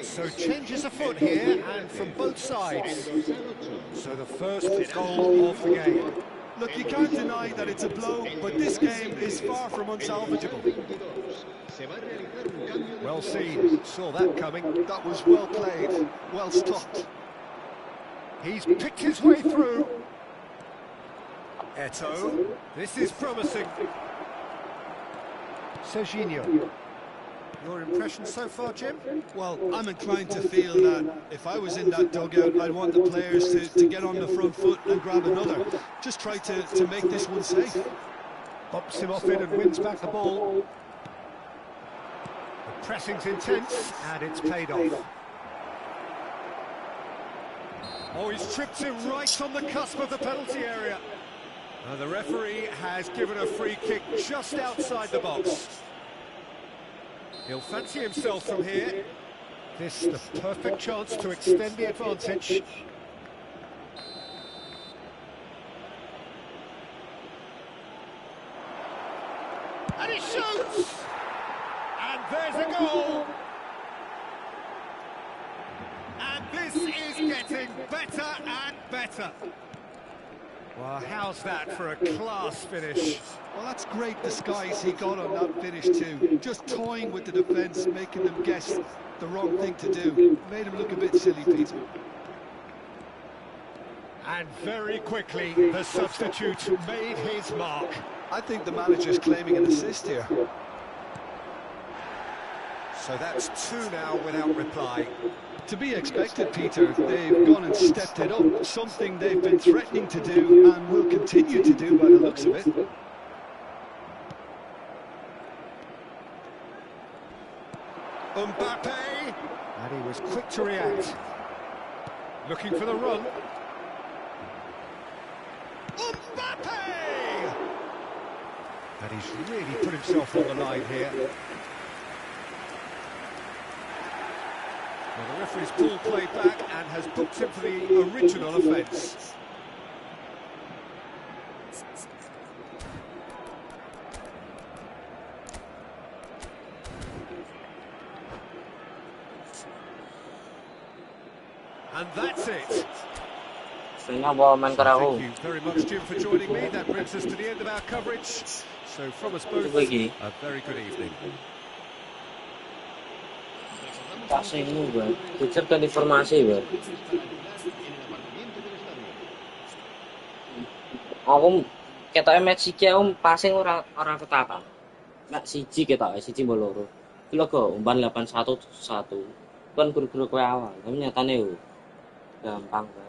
C: So changes afoot here, and from both sides. So the first goal of the game.
D: Look, you can't deny that it's a blow, but this game is far from unsalvageable.
C: Well seen, saw that coming.
D: That was well played, well stopped.
C: He's picked his way through. Eto, this is promising. Serginho. Your impression so far, Jim?
D: Well, I'm inclined to feel that if I was in that dugout, I'd want the players to get on the front foot and grab another. Just try to make this one safe.
C: Bumps him off it and wins back the ball. The pressing's intense, and it's paid off. Oh, he's tripped him right on the cusp of the penalty area. And the referee has given a free kick just outside the box. He'll fancy himself from here. This the perfect chance to extend the advantage. And he shoots! And there's a goal! And this is getting better and better. Well, how's that for a class finish?
D: Well, that's great disguise he got on that finish too. Just toying with the defence, making them guess the wrong thing to do. Made him look a bit silly, Peter.
C: And very quickly, the substitute made his mark.
D: I think the manager's claiming an assist here.
C: So that's two now without reply.
D: To be expected, Peter. They've gone and stepped it up, something they've been threatening to do and will continue to do by the looks of it.
C: Mbappe, and he was quick to react. Looking for the run. Mbappe! And he's really put himself on the line here. Well, the referee's ball played back and has booked him for the original offence. And that's it.
B: Thank you
C: very much, Jim, for joining me. That brings us to the end of our coverage. So from us both, a very good evening.
B: Passingmu, Bang. Ucapkan informasi, Bang. Aku ketoke match iki aku passing ora ketata. Nek siji ketoke, siji mbok loro. Iki lho kok umpan 8-1-1. Kan guru-guru kowe awal, tapi nyatane yo gampang, Bang.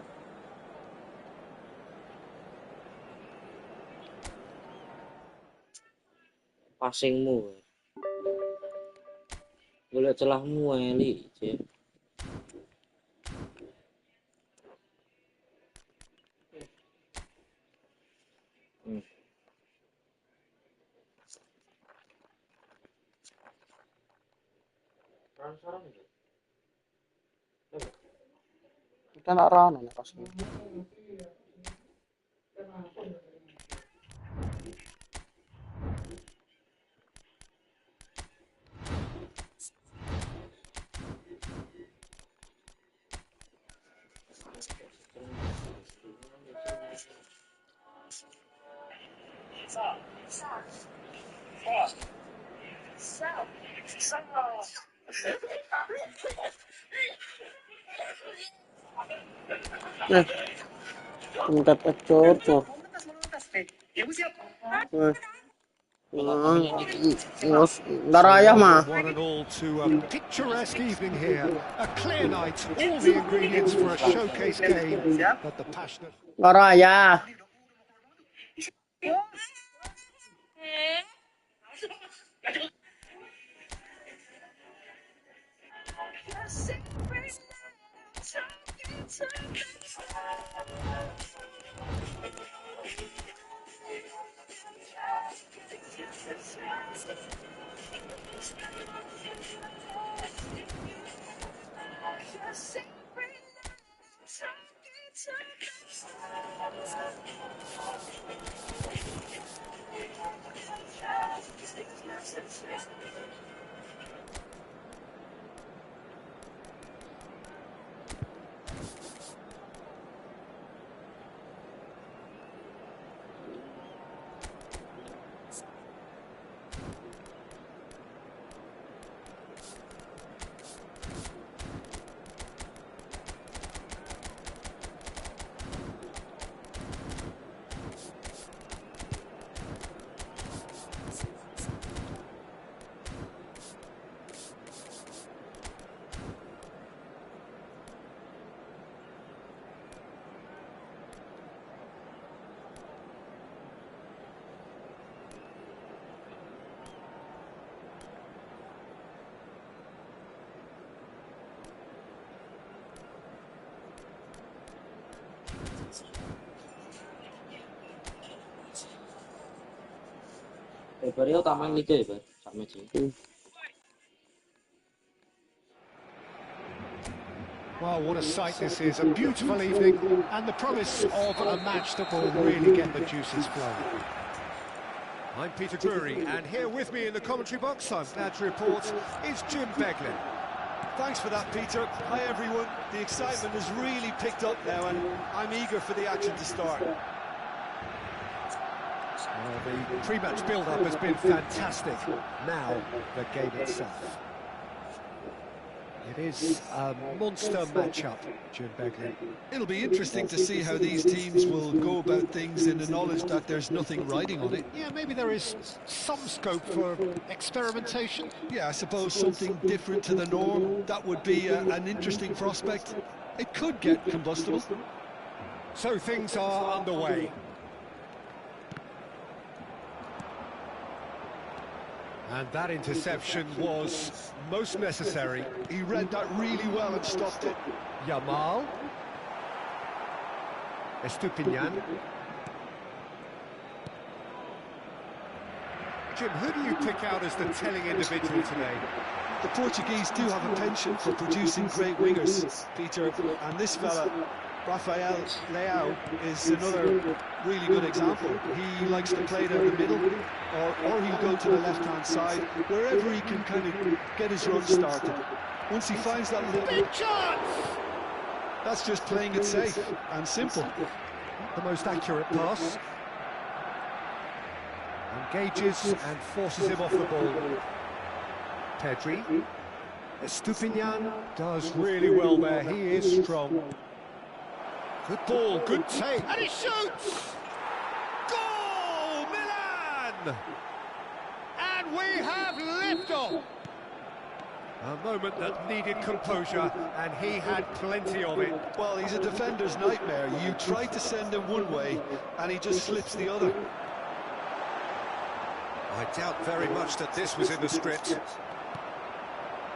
B: Passingmu. Golek celahmu Eli, Cek.
A: Kita nak rana nak pas. Minta cor. Darayah mah.
C: One and all to a picturesque evening here. A clear night, all the ingredients for a showcase game. But the passionate...
A: Darayah.
B: Bariau taman liga ya, Bar. Sama sih.
C: Well, what a sight this is. A beautiful evening and the promise of a match that will really get the juices flowing. I'm Peter Drury, and here with me in the commentary box, I'm glad to report, is Jim Beglin.
D: Thanks for that, Peter. Hi, everyone. The excitement has really picked up now, and I'm eager for the action to start.
C: Well, the pre-match build-up has been fantastic. Now, the game itself. It is a monster matchup, Jim Beglin.
D: It'll be interesting to see how these teams will go about things in the knowledge that there's nothing riding on it.
C: Yeah, maybe there is some scope for experimentation.
D: Yeah, I suppose something different to the norm. That would be an interesting prospect. It could get combustible.
C: So things are underway. And that interception was most necessary.
D: He read that really well and stopped it.
C: Yamal. Estupinian. Jim, who do you pick out as the telling individual today?
D: The Portuguese do have a penchant for producing great wingers, Peter, and this fella, Rafael Leao, is another really good example. He likes to play down the middle, or he'll go to the left-hand side, wherever he can kind of get his run started. Once he finds that little...
C: Big chance!
D: That's just playing it safe and simple.
C: The most accurate pass. Engages and forces him off the ball. Pedri. Estupinian does really well there. He is strong. Good ball, good take. And he shoots! Goal, Milan! And we have liftoff. A moment that needed composure, and he had plenty of it.
D: Well, he's a defender's nightmare. You try to send him one way, and he just slips the other.
C: I doubt very much that this was in the script.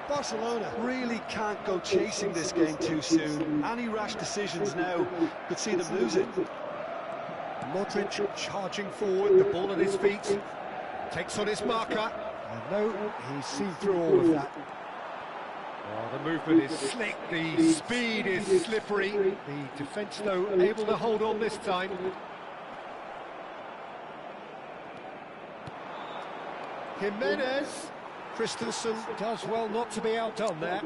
D: Barcelona really can't go chasing this game too soon. Any rash decisions now could see them lose it.
C: Modric charging forward, the ball at his feet. Takes on his marker. And no, he's seen through all of that. Oh, the movement is slick, the speed is slippery. The defence, though, able to hold on this time. Jimenez. Christensen does well not to be outdone there.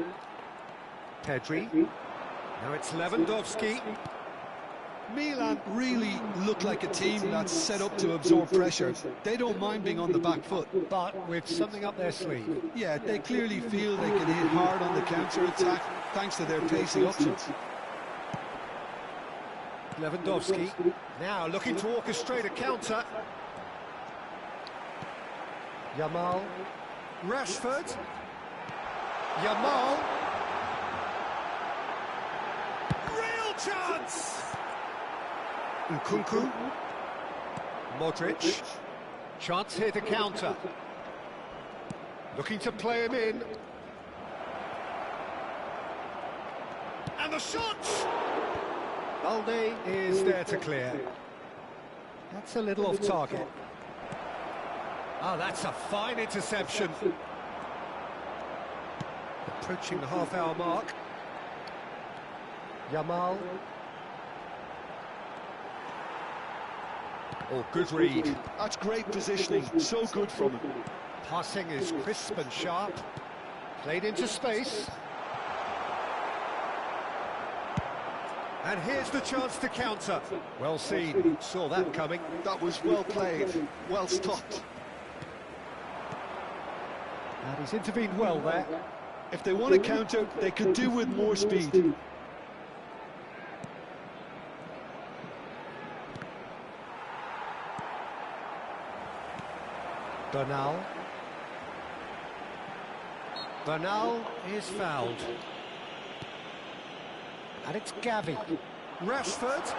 C: Pedri. Now it's Lewandowski.
D: Milan really look like a team that's set up to absorb pressure. They don't mind being on the back foot.
C: But with something up their sleeve.
D: Yeah, they clearly feel they can hit hard on the counter-attack thanks to their pacing options.
C: Lewandowski now looking to orchestrate a counter. Yamal. Rashford. Yamal. Real chance! Nkunku. Modric. Chance here to counter. Looking to play him in. And the shot! Balde is there to clear. That's a little off target. Ah, that's a fine interception. Approaching the half-hour mark. Yamal. Oh, good read.
D: That's great positioning, so good from him.
C: Passing is crisp and sharp. Played into space. And here's the chance to counter. Well seen, saw that coming.
D: That was well played, well stopped.
C: And he's intervened well there.
D: If they want to counter, they could do with more speed.
C: Bernal. Bernal is fouled. And it's Gavi. Rashford.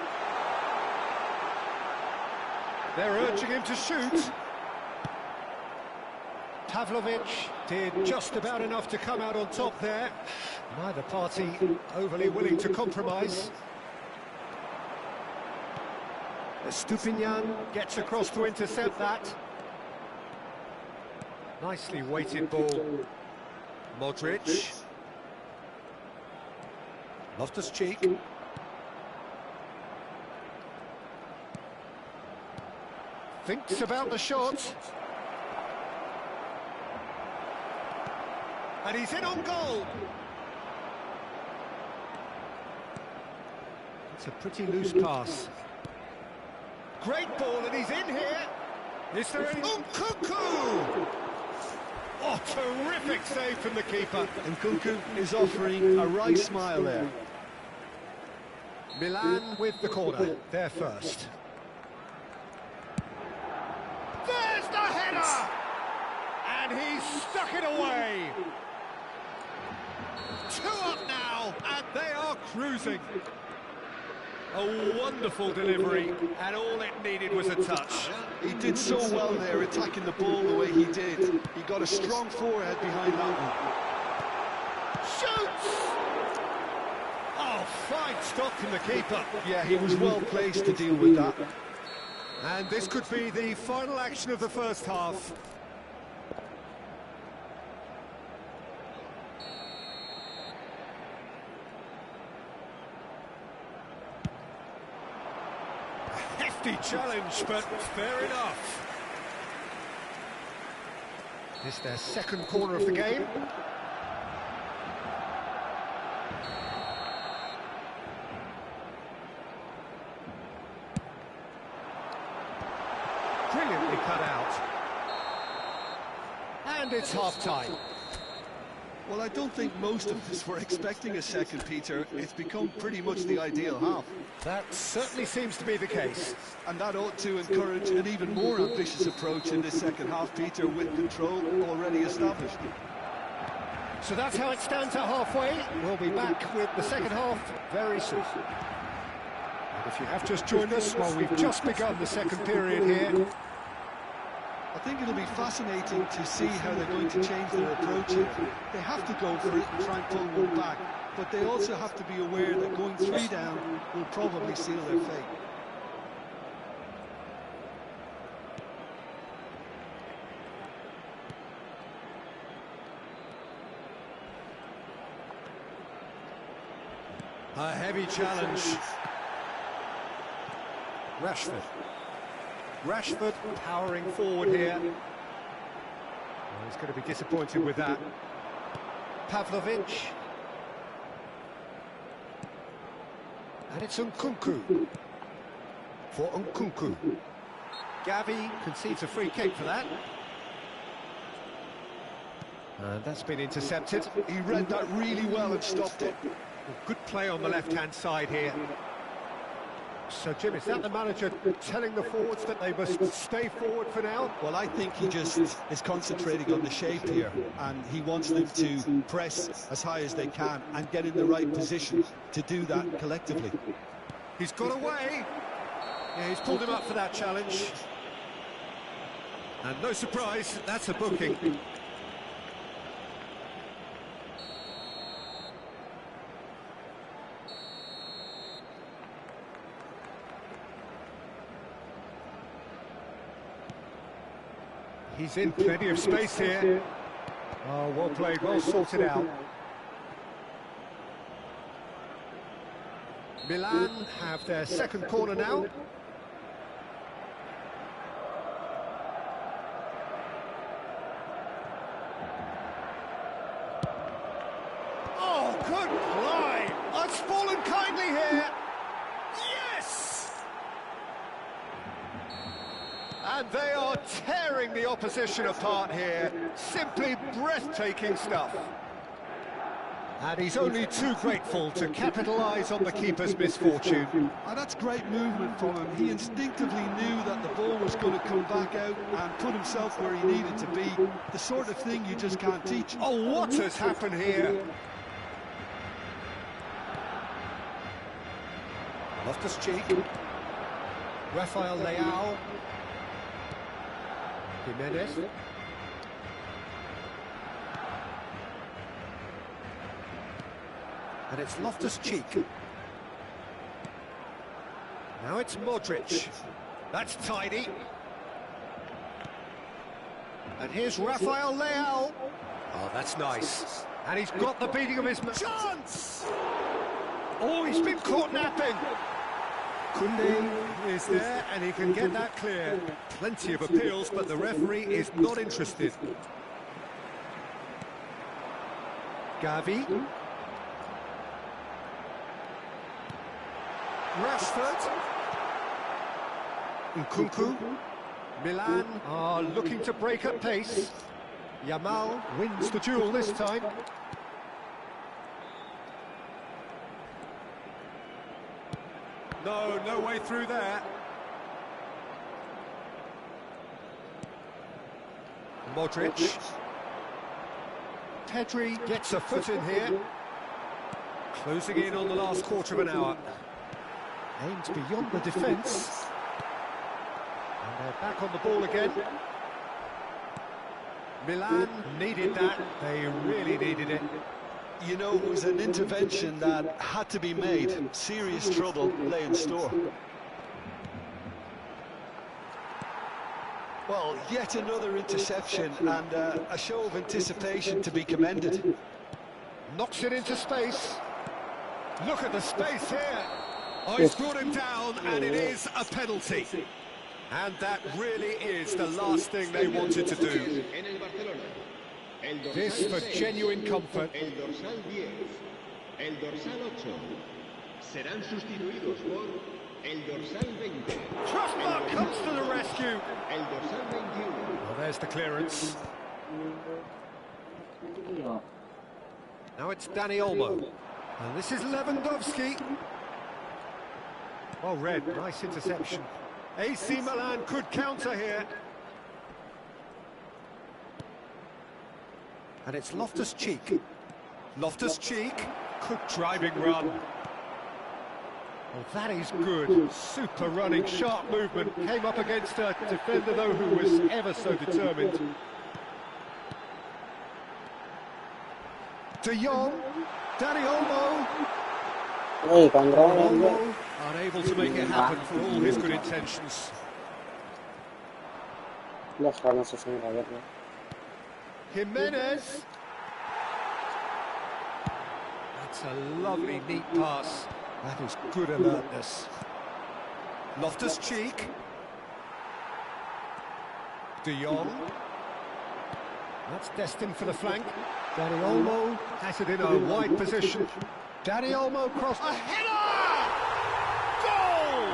C: They're urging him to shoot. Pavlovic did just about enough to come out on top there. Neither party overly willing to compromise. Estupinian gets across to intercept that. Nicely weighted ball. Modric. Loftus-Cheek. Thinks about the shot. And he's in on goal. It's a pretty loose pass. Great ball, and he's in here. Is there any... Nkunku! Oh, terrific save from the keeper.
D: Nkunku is offering a right smile there.
C: Milan with the corner. They're first. There's the header! And he's stuck it away. 2 up now, and they are cruising. A wonderful delivery, and all it needed was a touch.
D: He did so well there, attacking the ball the way he did. He got a strong forehead behind that one.
C: Shoots! Oh, fine stop from the keeper.
D: Yeah, he was well placed to deal with that.
C: And this could be the final action of the first half. Hefty challenge, but fair enough. This is their second corner of the game. Brilliantly cut out. And it's half-time.
D: Well, I don't think most of us were expecting a second, Peter. It's become pretty much the ideal half.
C: That certainly seems to be the case.
D: And that ought to encourage an even more ambitious approach in this second half, Peter, with control already established.
C: So that's how it stands at halfway. We'll be back with the second half very soon. And if you have just joined us, well, we've just begun the second period here.
D: I think it'll be fascinating to see how they're going to change their approach here. They have to go for it and try and pull one back, but they also have to be aware that going 3 down will probably seal their fate.
C: A heavy challenge. Rashford powering forward here. Well, he's going to be disappointed with that. Pavlovic. And it's Nkunku. For Nkunku. Gavi concedes a free kick for that. And that's been intercepted.
D: He read that really well and stopped it.
C: Good play on the left-hand side here. So, Jim, is that the manager telling the forwards that they must stay forward for now?
D: Well, I think he just is concentrating on the shape here, and he wants them to press as high as they can and get in the right position to do that collectively.
C: He's got away. Yeah, he's pulled him up for that challenge. And no surprise, that's a booking. He's in plenty of space here. Oh, well played, well sorted out. Milan have their second corner now. Oh, good play! It's fallen kindly here. Yes! And they are tearing the opposition apart here. Simply breathtaking stuff. And he's only too grateful to capitalise on the keeper's misfortune.
D: And that's great movement from him. He instinctively knew that the ball was going to come back out and put himself where he needed to be. The sort of thing you just can't teach.
C: Oh, what has happened here? Loftus-Cheek. Rafael Leao. Jimenez. And it's Loftus-Cheek. Now it's Modric. That's tidy. And here's Rafael Leao. Oh, that's nice. And he's got the beating of his chance! Oh, he's been caught napping. Koundé is there, and he can get that clear. Plenty of appeals, but the referee is not interested. Gavi. Rashford. Nkunku. Milan are looking to break at pace. Yamal wins the duel this time. No way through there. Modric. Pedri gets a foot in here. Closing in on the last quarter of an hour. Aimed beyond the defence. And they're back on the ball again. Milan needed that. They really needed it.
D: You know, it was an intervention that had to be made. Serious trouble lay in store. Well, yet another interception and a show of anticipation to be commended.
C: Knocks it into space. Look at the space here. Oh, he's brought him down, and it is a penalty. And that really is the last thing they wanted to do. This for genuine comfort.
F: El dorsal 10, el dorsal 8 serán sustituidos por el dorsal 20.
C: Trustmark comes to the rescue.
F: El dorsal 21.
C: Well, there's the clearance. Now it's Dani Olmo. And this is Lewandowski. Well read, nice interception. AC Milan could counter here. And it's Loftus-Cheek. Loftus-Cheek, good driving run. Well, that is good. Super running, sharp movement. Came up against a defender, though, who was ever so determined. De Jong, Dani Olmo. Olmo unable to make it happen for all his good intentions. Jimenez. That's a lovely, neat pass. That is good alertness. Loftus-Cheek. De Jong. That's destined for the flank. Dani Olmo has it in a wide position. Dani Olmo cross. A header! Goal!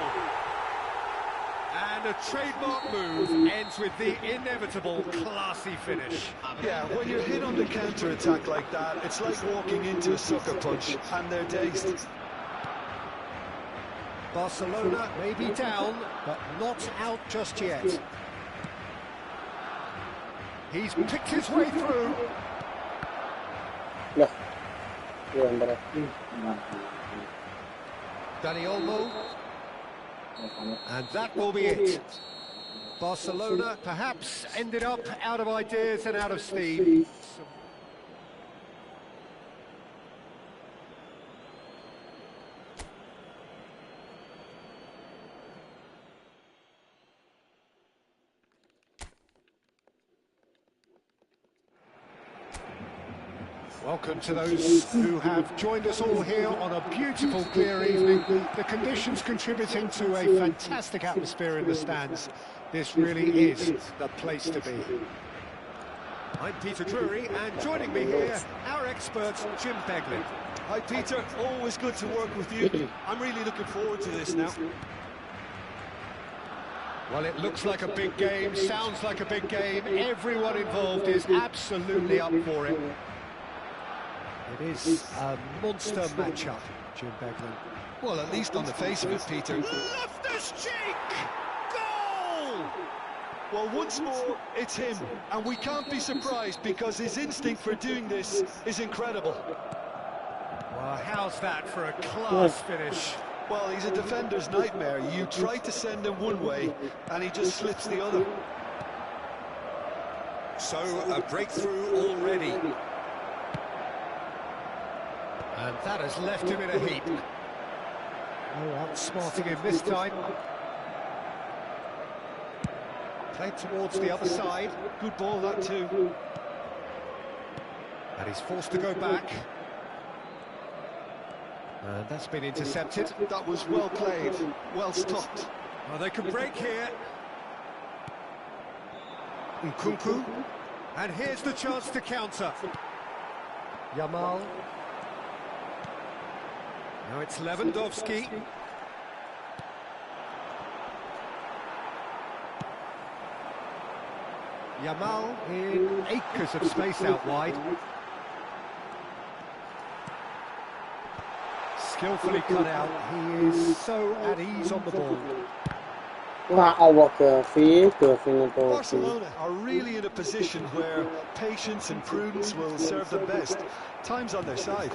C: And a trademark move ends with the inevitable classy finish.
D: Yeah, when you're hit on the counter-attack like that, it's like walking into a sucker punch, and they're dazed.
C: Barcelona may be down, but not out just yet. He's picked his way through. Dani Olmo. And that will be it. Barcelona perhaps ended up out of ideas and out of steam. Welcome to those who have joined us all here on a beautiful, clear evening. The conditions contributing to a fantastic atmosphere in the stands. This really is the place to be. I'm Peter Drury, and joining me here, our expert, Jim Beglin.
D: Hi, Peter. Always good to work with you. I'm really looking forward to this now.
C: Well, it looks like a big game, sounds like a big game. Everyone involved is absolutely up for it. It is a monster matchup, Jim Beglin.
D: Well, at least on the face of it, Peter.
C: Loftus-Cheek! Goal!
D: Well, once more, it's him. And we can't be surprised because his instinct for doing this is incredible.
C: Well, how's that for a class finish?
D: Well, he's a defender's nightmare. You try to send him one way, and he just slips the other.
C: So, a breakthrough already. And that has left him in a heap. Oh, outsmarting him this time. Played towards the other side.
D: Good ball, that too.
C: And he's forced to go back. And that's been intercepted.
D: That was well played, well stopped.
C: Well, they can break here. Nkunku. And here's the chance to counter. Yamal. Now it's Lewandowski. Yamal in acres of space out wide. Skillfully cut out. He is so at ease on the ball.
A: ว่าเอาว่าเกือบฟรีเกือบฟรีนะตัว
D: Barcelona are really in a position where patience and prudence will serve them best. Time's on their side.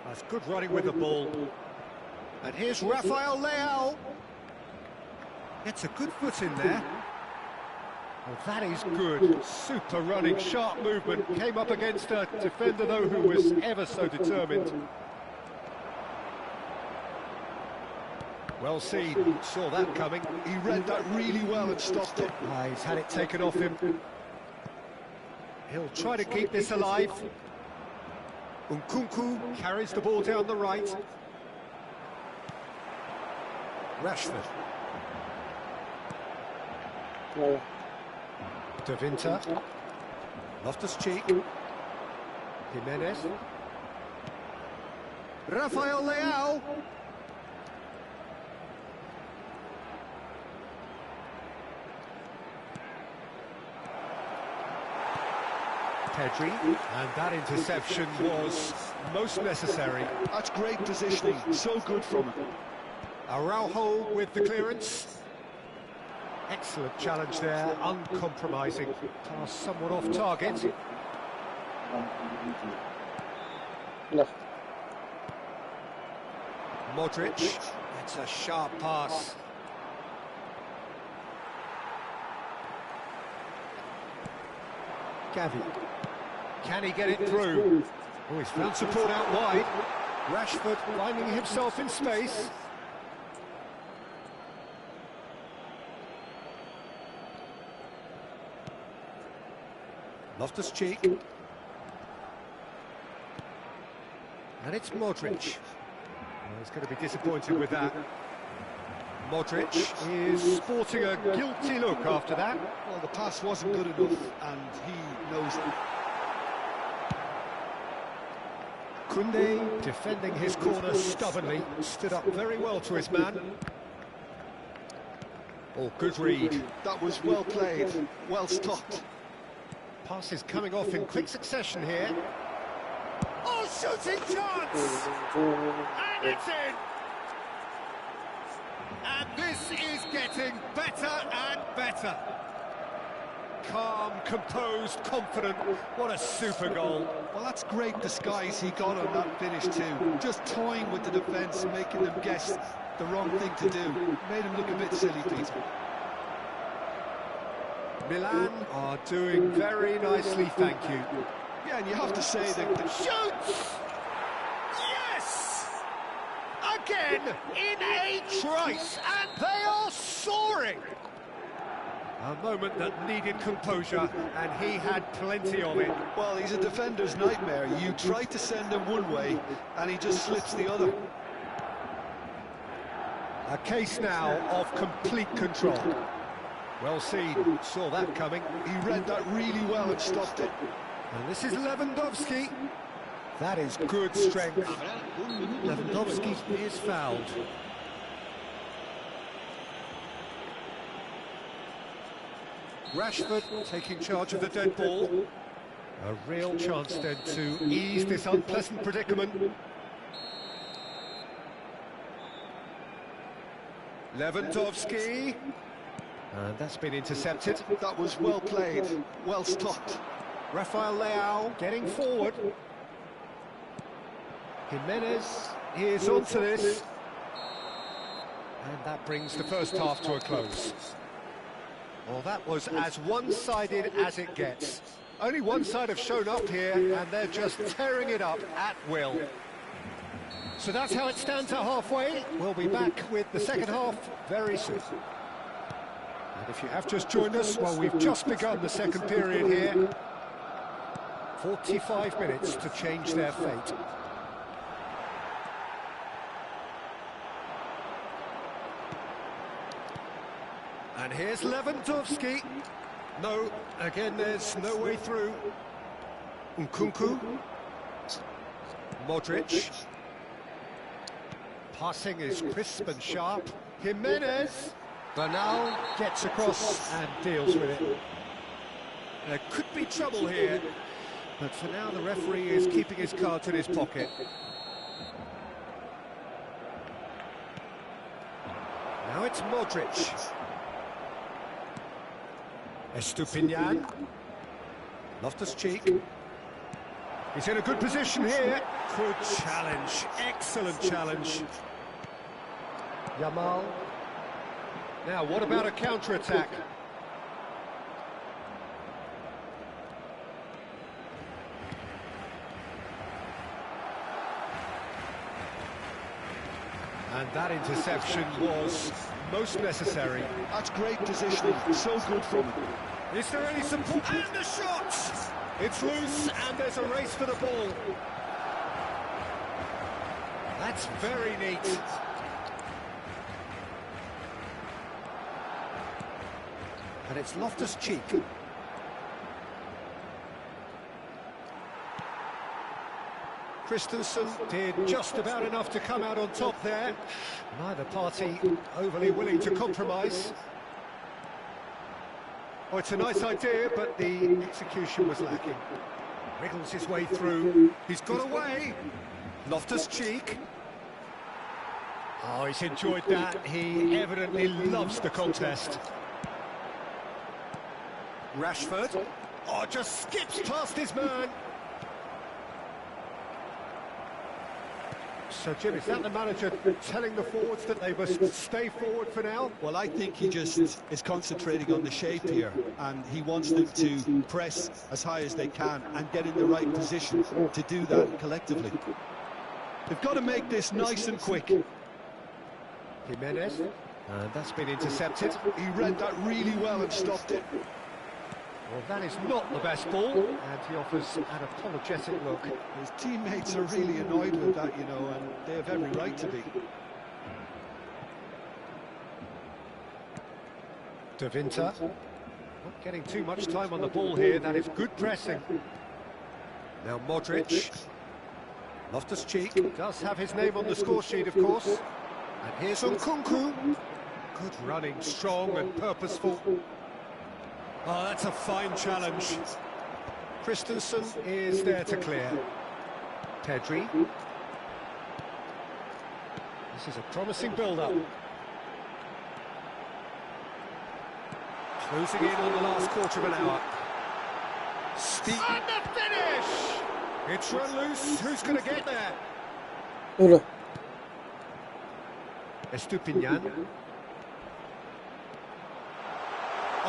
C: That's good running with the ball. And here's Rafael Leao. Gets a good foot in there. Oh, that is good. Super running, sharp movement. Came up against a defender, though, who was ever so determined. Well seen. Saw that coming.
D: He read that really well and stopped it.
C: He's had it taken off him. He'll try to keep this alive. Nkunku carries the ball down the right. Rashford. De Winter. Loftus-Cheek. Jimenez. Rafael Leao. Pedri. And that interception was most necessary.
D: That's great positioning, so good from him.
C: Araujo with the clearance. Excellent challenge there, uncompromising. Pass somewhat off target. Modric. It's a sharp pass. Gavi. Can he get it through? Oh, he's found support out wide. Rashford finding himself in space. Loftus-Cheek. And it's Modric. Well, he's going to be disappointed with that. Modric is sporting a guilty look after that.
D: Well, the pass wasn't good enough, and he knows it.
C: Koundé defending his corner stubbornly, stood up very well to his man. Oh, good read.
D: That was well played, well stopped.
C: Passes coming off in quick succession here. Oh, shooting chance! And it's in! And this is getting better and better. Calm, composed, confident. What a super goal.
D: Well, that's great disguise he got on that finish too. Just toying with the defence, making them guess the wrong thing to do. Made him look a bit silly, Peter.
C: Milan are doing very nicely, thank you.
D: Yeah, and you have to say that...
C: Shoots! Yes! Again, in a trice, and they are soaring! A moment that needed composure, and he had plenty of it.
D: Well, he's a defender's nightmare. You try to send him one way, and he just slips the other.
C: A case now of complete control. Well seen, saw that coming.
D: He read that really well and stopped it.
C: And this is Lewandowski. That is good strength. Lewandowski is fouled. Rashford taking charge of the dead ball. A real chance then to ease this unpleasant predicament. Lewandowski. And that's been intercepted.
D: That was well played, well stopped.
C: Rafael Leao getting forward. Jimenez is onto this. And that brings the first half to a close. Well, that was as one-sided as it gets. Only one side have shown up here, and they're just tearing it up at will. So that's how it stands at halfway. We'll be back with the second half very soon. And if you have just joined us, well, we've just begun the second period here. 45 minutes to change their fate. And here's Lewandowski. No, again, there's no way through. Nkunku. Modric. Passing is crisp and sharp. Jimenez. Bernal gets across and deals with it. There could be trouble here, but for now the referee is keeping his cards in his pocket. Now it's Modric. Estupiñán. Loftus-Cheek. He's in a good position here. Good challenge. Excellent challenge. Yamal. Now, what about a counter-attack? And that interception was most necessary.
D: That's great positioning, so good from him.
C: Is there any support? And the shot! It's loose, and there's a race for the ball. That's very neat. And it's Loftus-Cheek. Christensen did just about enough to come out on top there. Neither party overly willing to compromise. Oh, it's a nice idea, but the execution was lacking. Wriggles his way through. He's got away. Loftus-Cheek. Oh, he's enjoyed that. He evidently loves the contest. Rashford. Oh, just skips past his man. So, Jim, is that the manager telling the forwards that they must stay forward for now?
D: Well, I think he just is concentrating on the shape here, and he wants them to press as high as they can and get in the right position to do that collectively. They've got to make this nice and quick.
C: Jimenez. And that's been intercepted.
D: He read that really well and stopped it.
C: Well, that is not the best ball, and he offers an apologetic look.
D: His teammates are really annoyed with that, you know, and they have every right to be.
C: De Winter. Not getting too much time on the ball here, that is good pressing. Now Modric. Loftus-Cheek does have his name on the score sheet, of course. And here's Nkunku. Good running, strong and purposeful. Oh, that's a fine challenge. Christensen is there to clear. Pedri. This is a promising build-up. Closing in on the last quarter of an hour. Steep. And the finish! It's run loose. Who's going to get there?
A: Udah.
C: Estupiñán.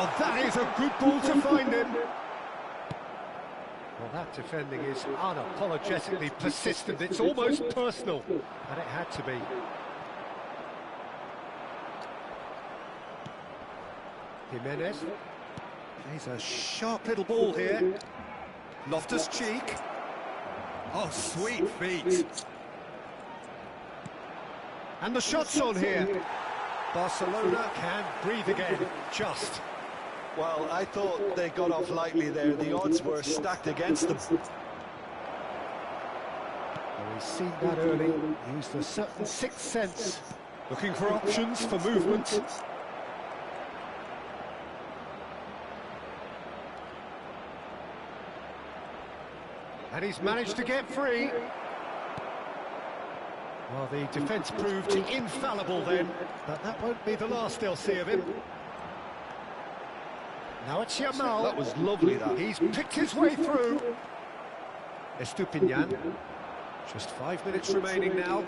C: Oh, that is a good ball to find him. Well, that defending is unapologetically persistent. It's almost personal, and it had to be. Jimenez. He's a sharp little ball here. Loftus-Cheek. Oh, sweet feet. And the shot's on here. Barcelona can breathe again, just.
D: Well, I thought they got off lightly there. The odds were stacked against them.
C: Well, he's seen that early, used a certain sixth sense, looking for options for movement. And he's managed to get free. Well, the defence proved infallible then, but that won't be the last they'll see of him. Now it's Yamal.
D: That was lovely, that.
C: He's picked his way through. Estupiñán. Just 5 minutes remaining now.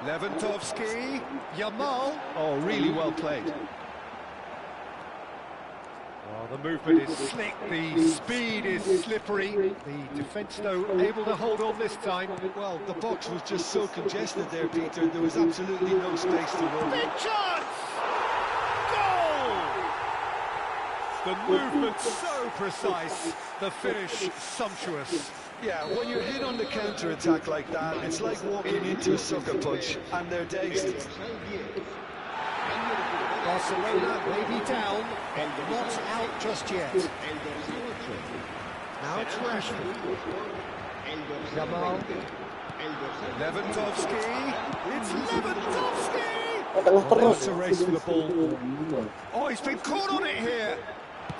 C: Lewandowski. Yamal.
D: Oh, really well played.
C: The movement is slick, the speed is slippery. The defence, though, able to hold on this time.
D: Well, the box was just so congested there, Peter. There was absolutely no space to run.
C: Big chance! Goal! The movement so precise, the finish sumptuous.
D: Yeah, when you're hit on the counter-attack like that, it's like walking into a sucker punch, and they're dazed.
C: Barcelona may be down, but not out just yet. Now it's Rashford. Jamal. Lewandowski. It's Lewandowski!
A: Tengah terus.
C: It's a race for the ball. Oh, he's been caught on it here.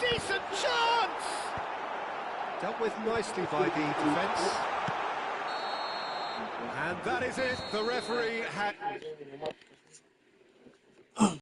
C: Decent chance! Dealt with nicely by the defence. And that is it. The referee had...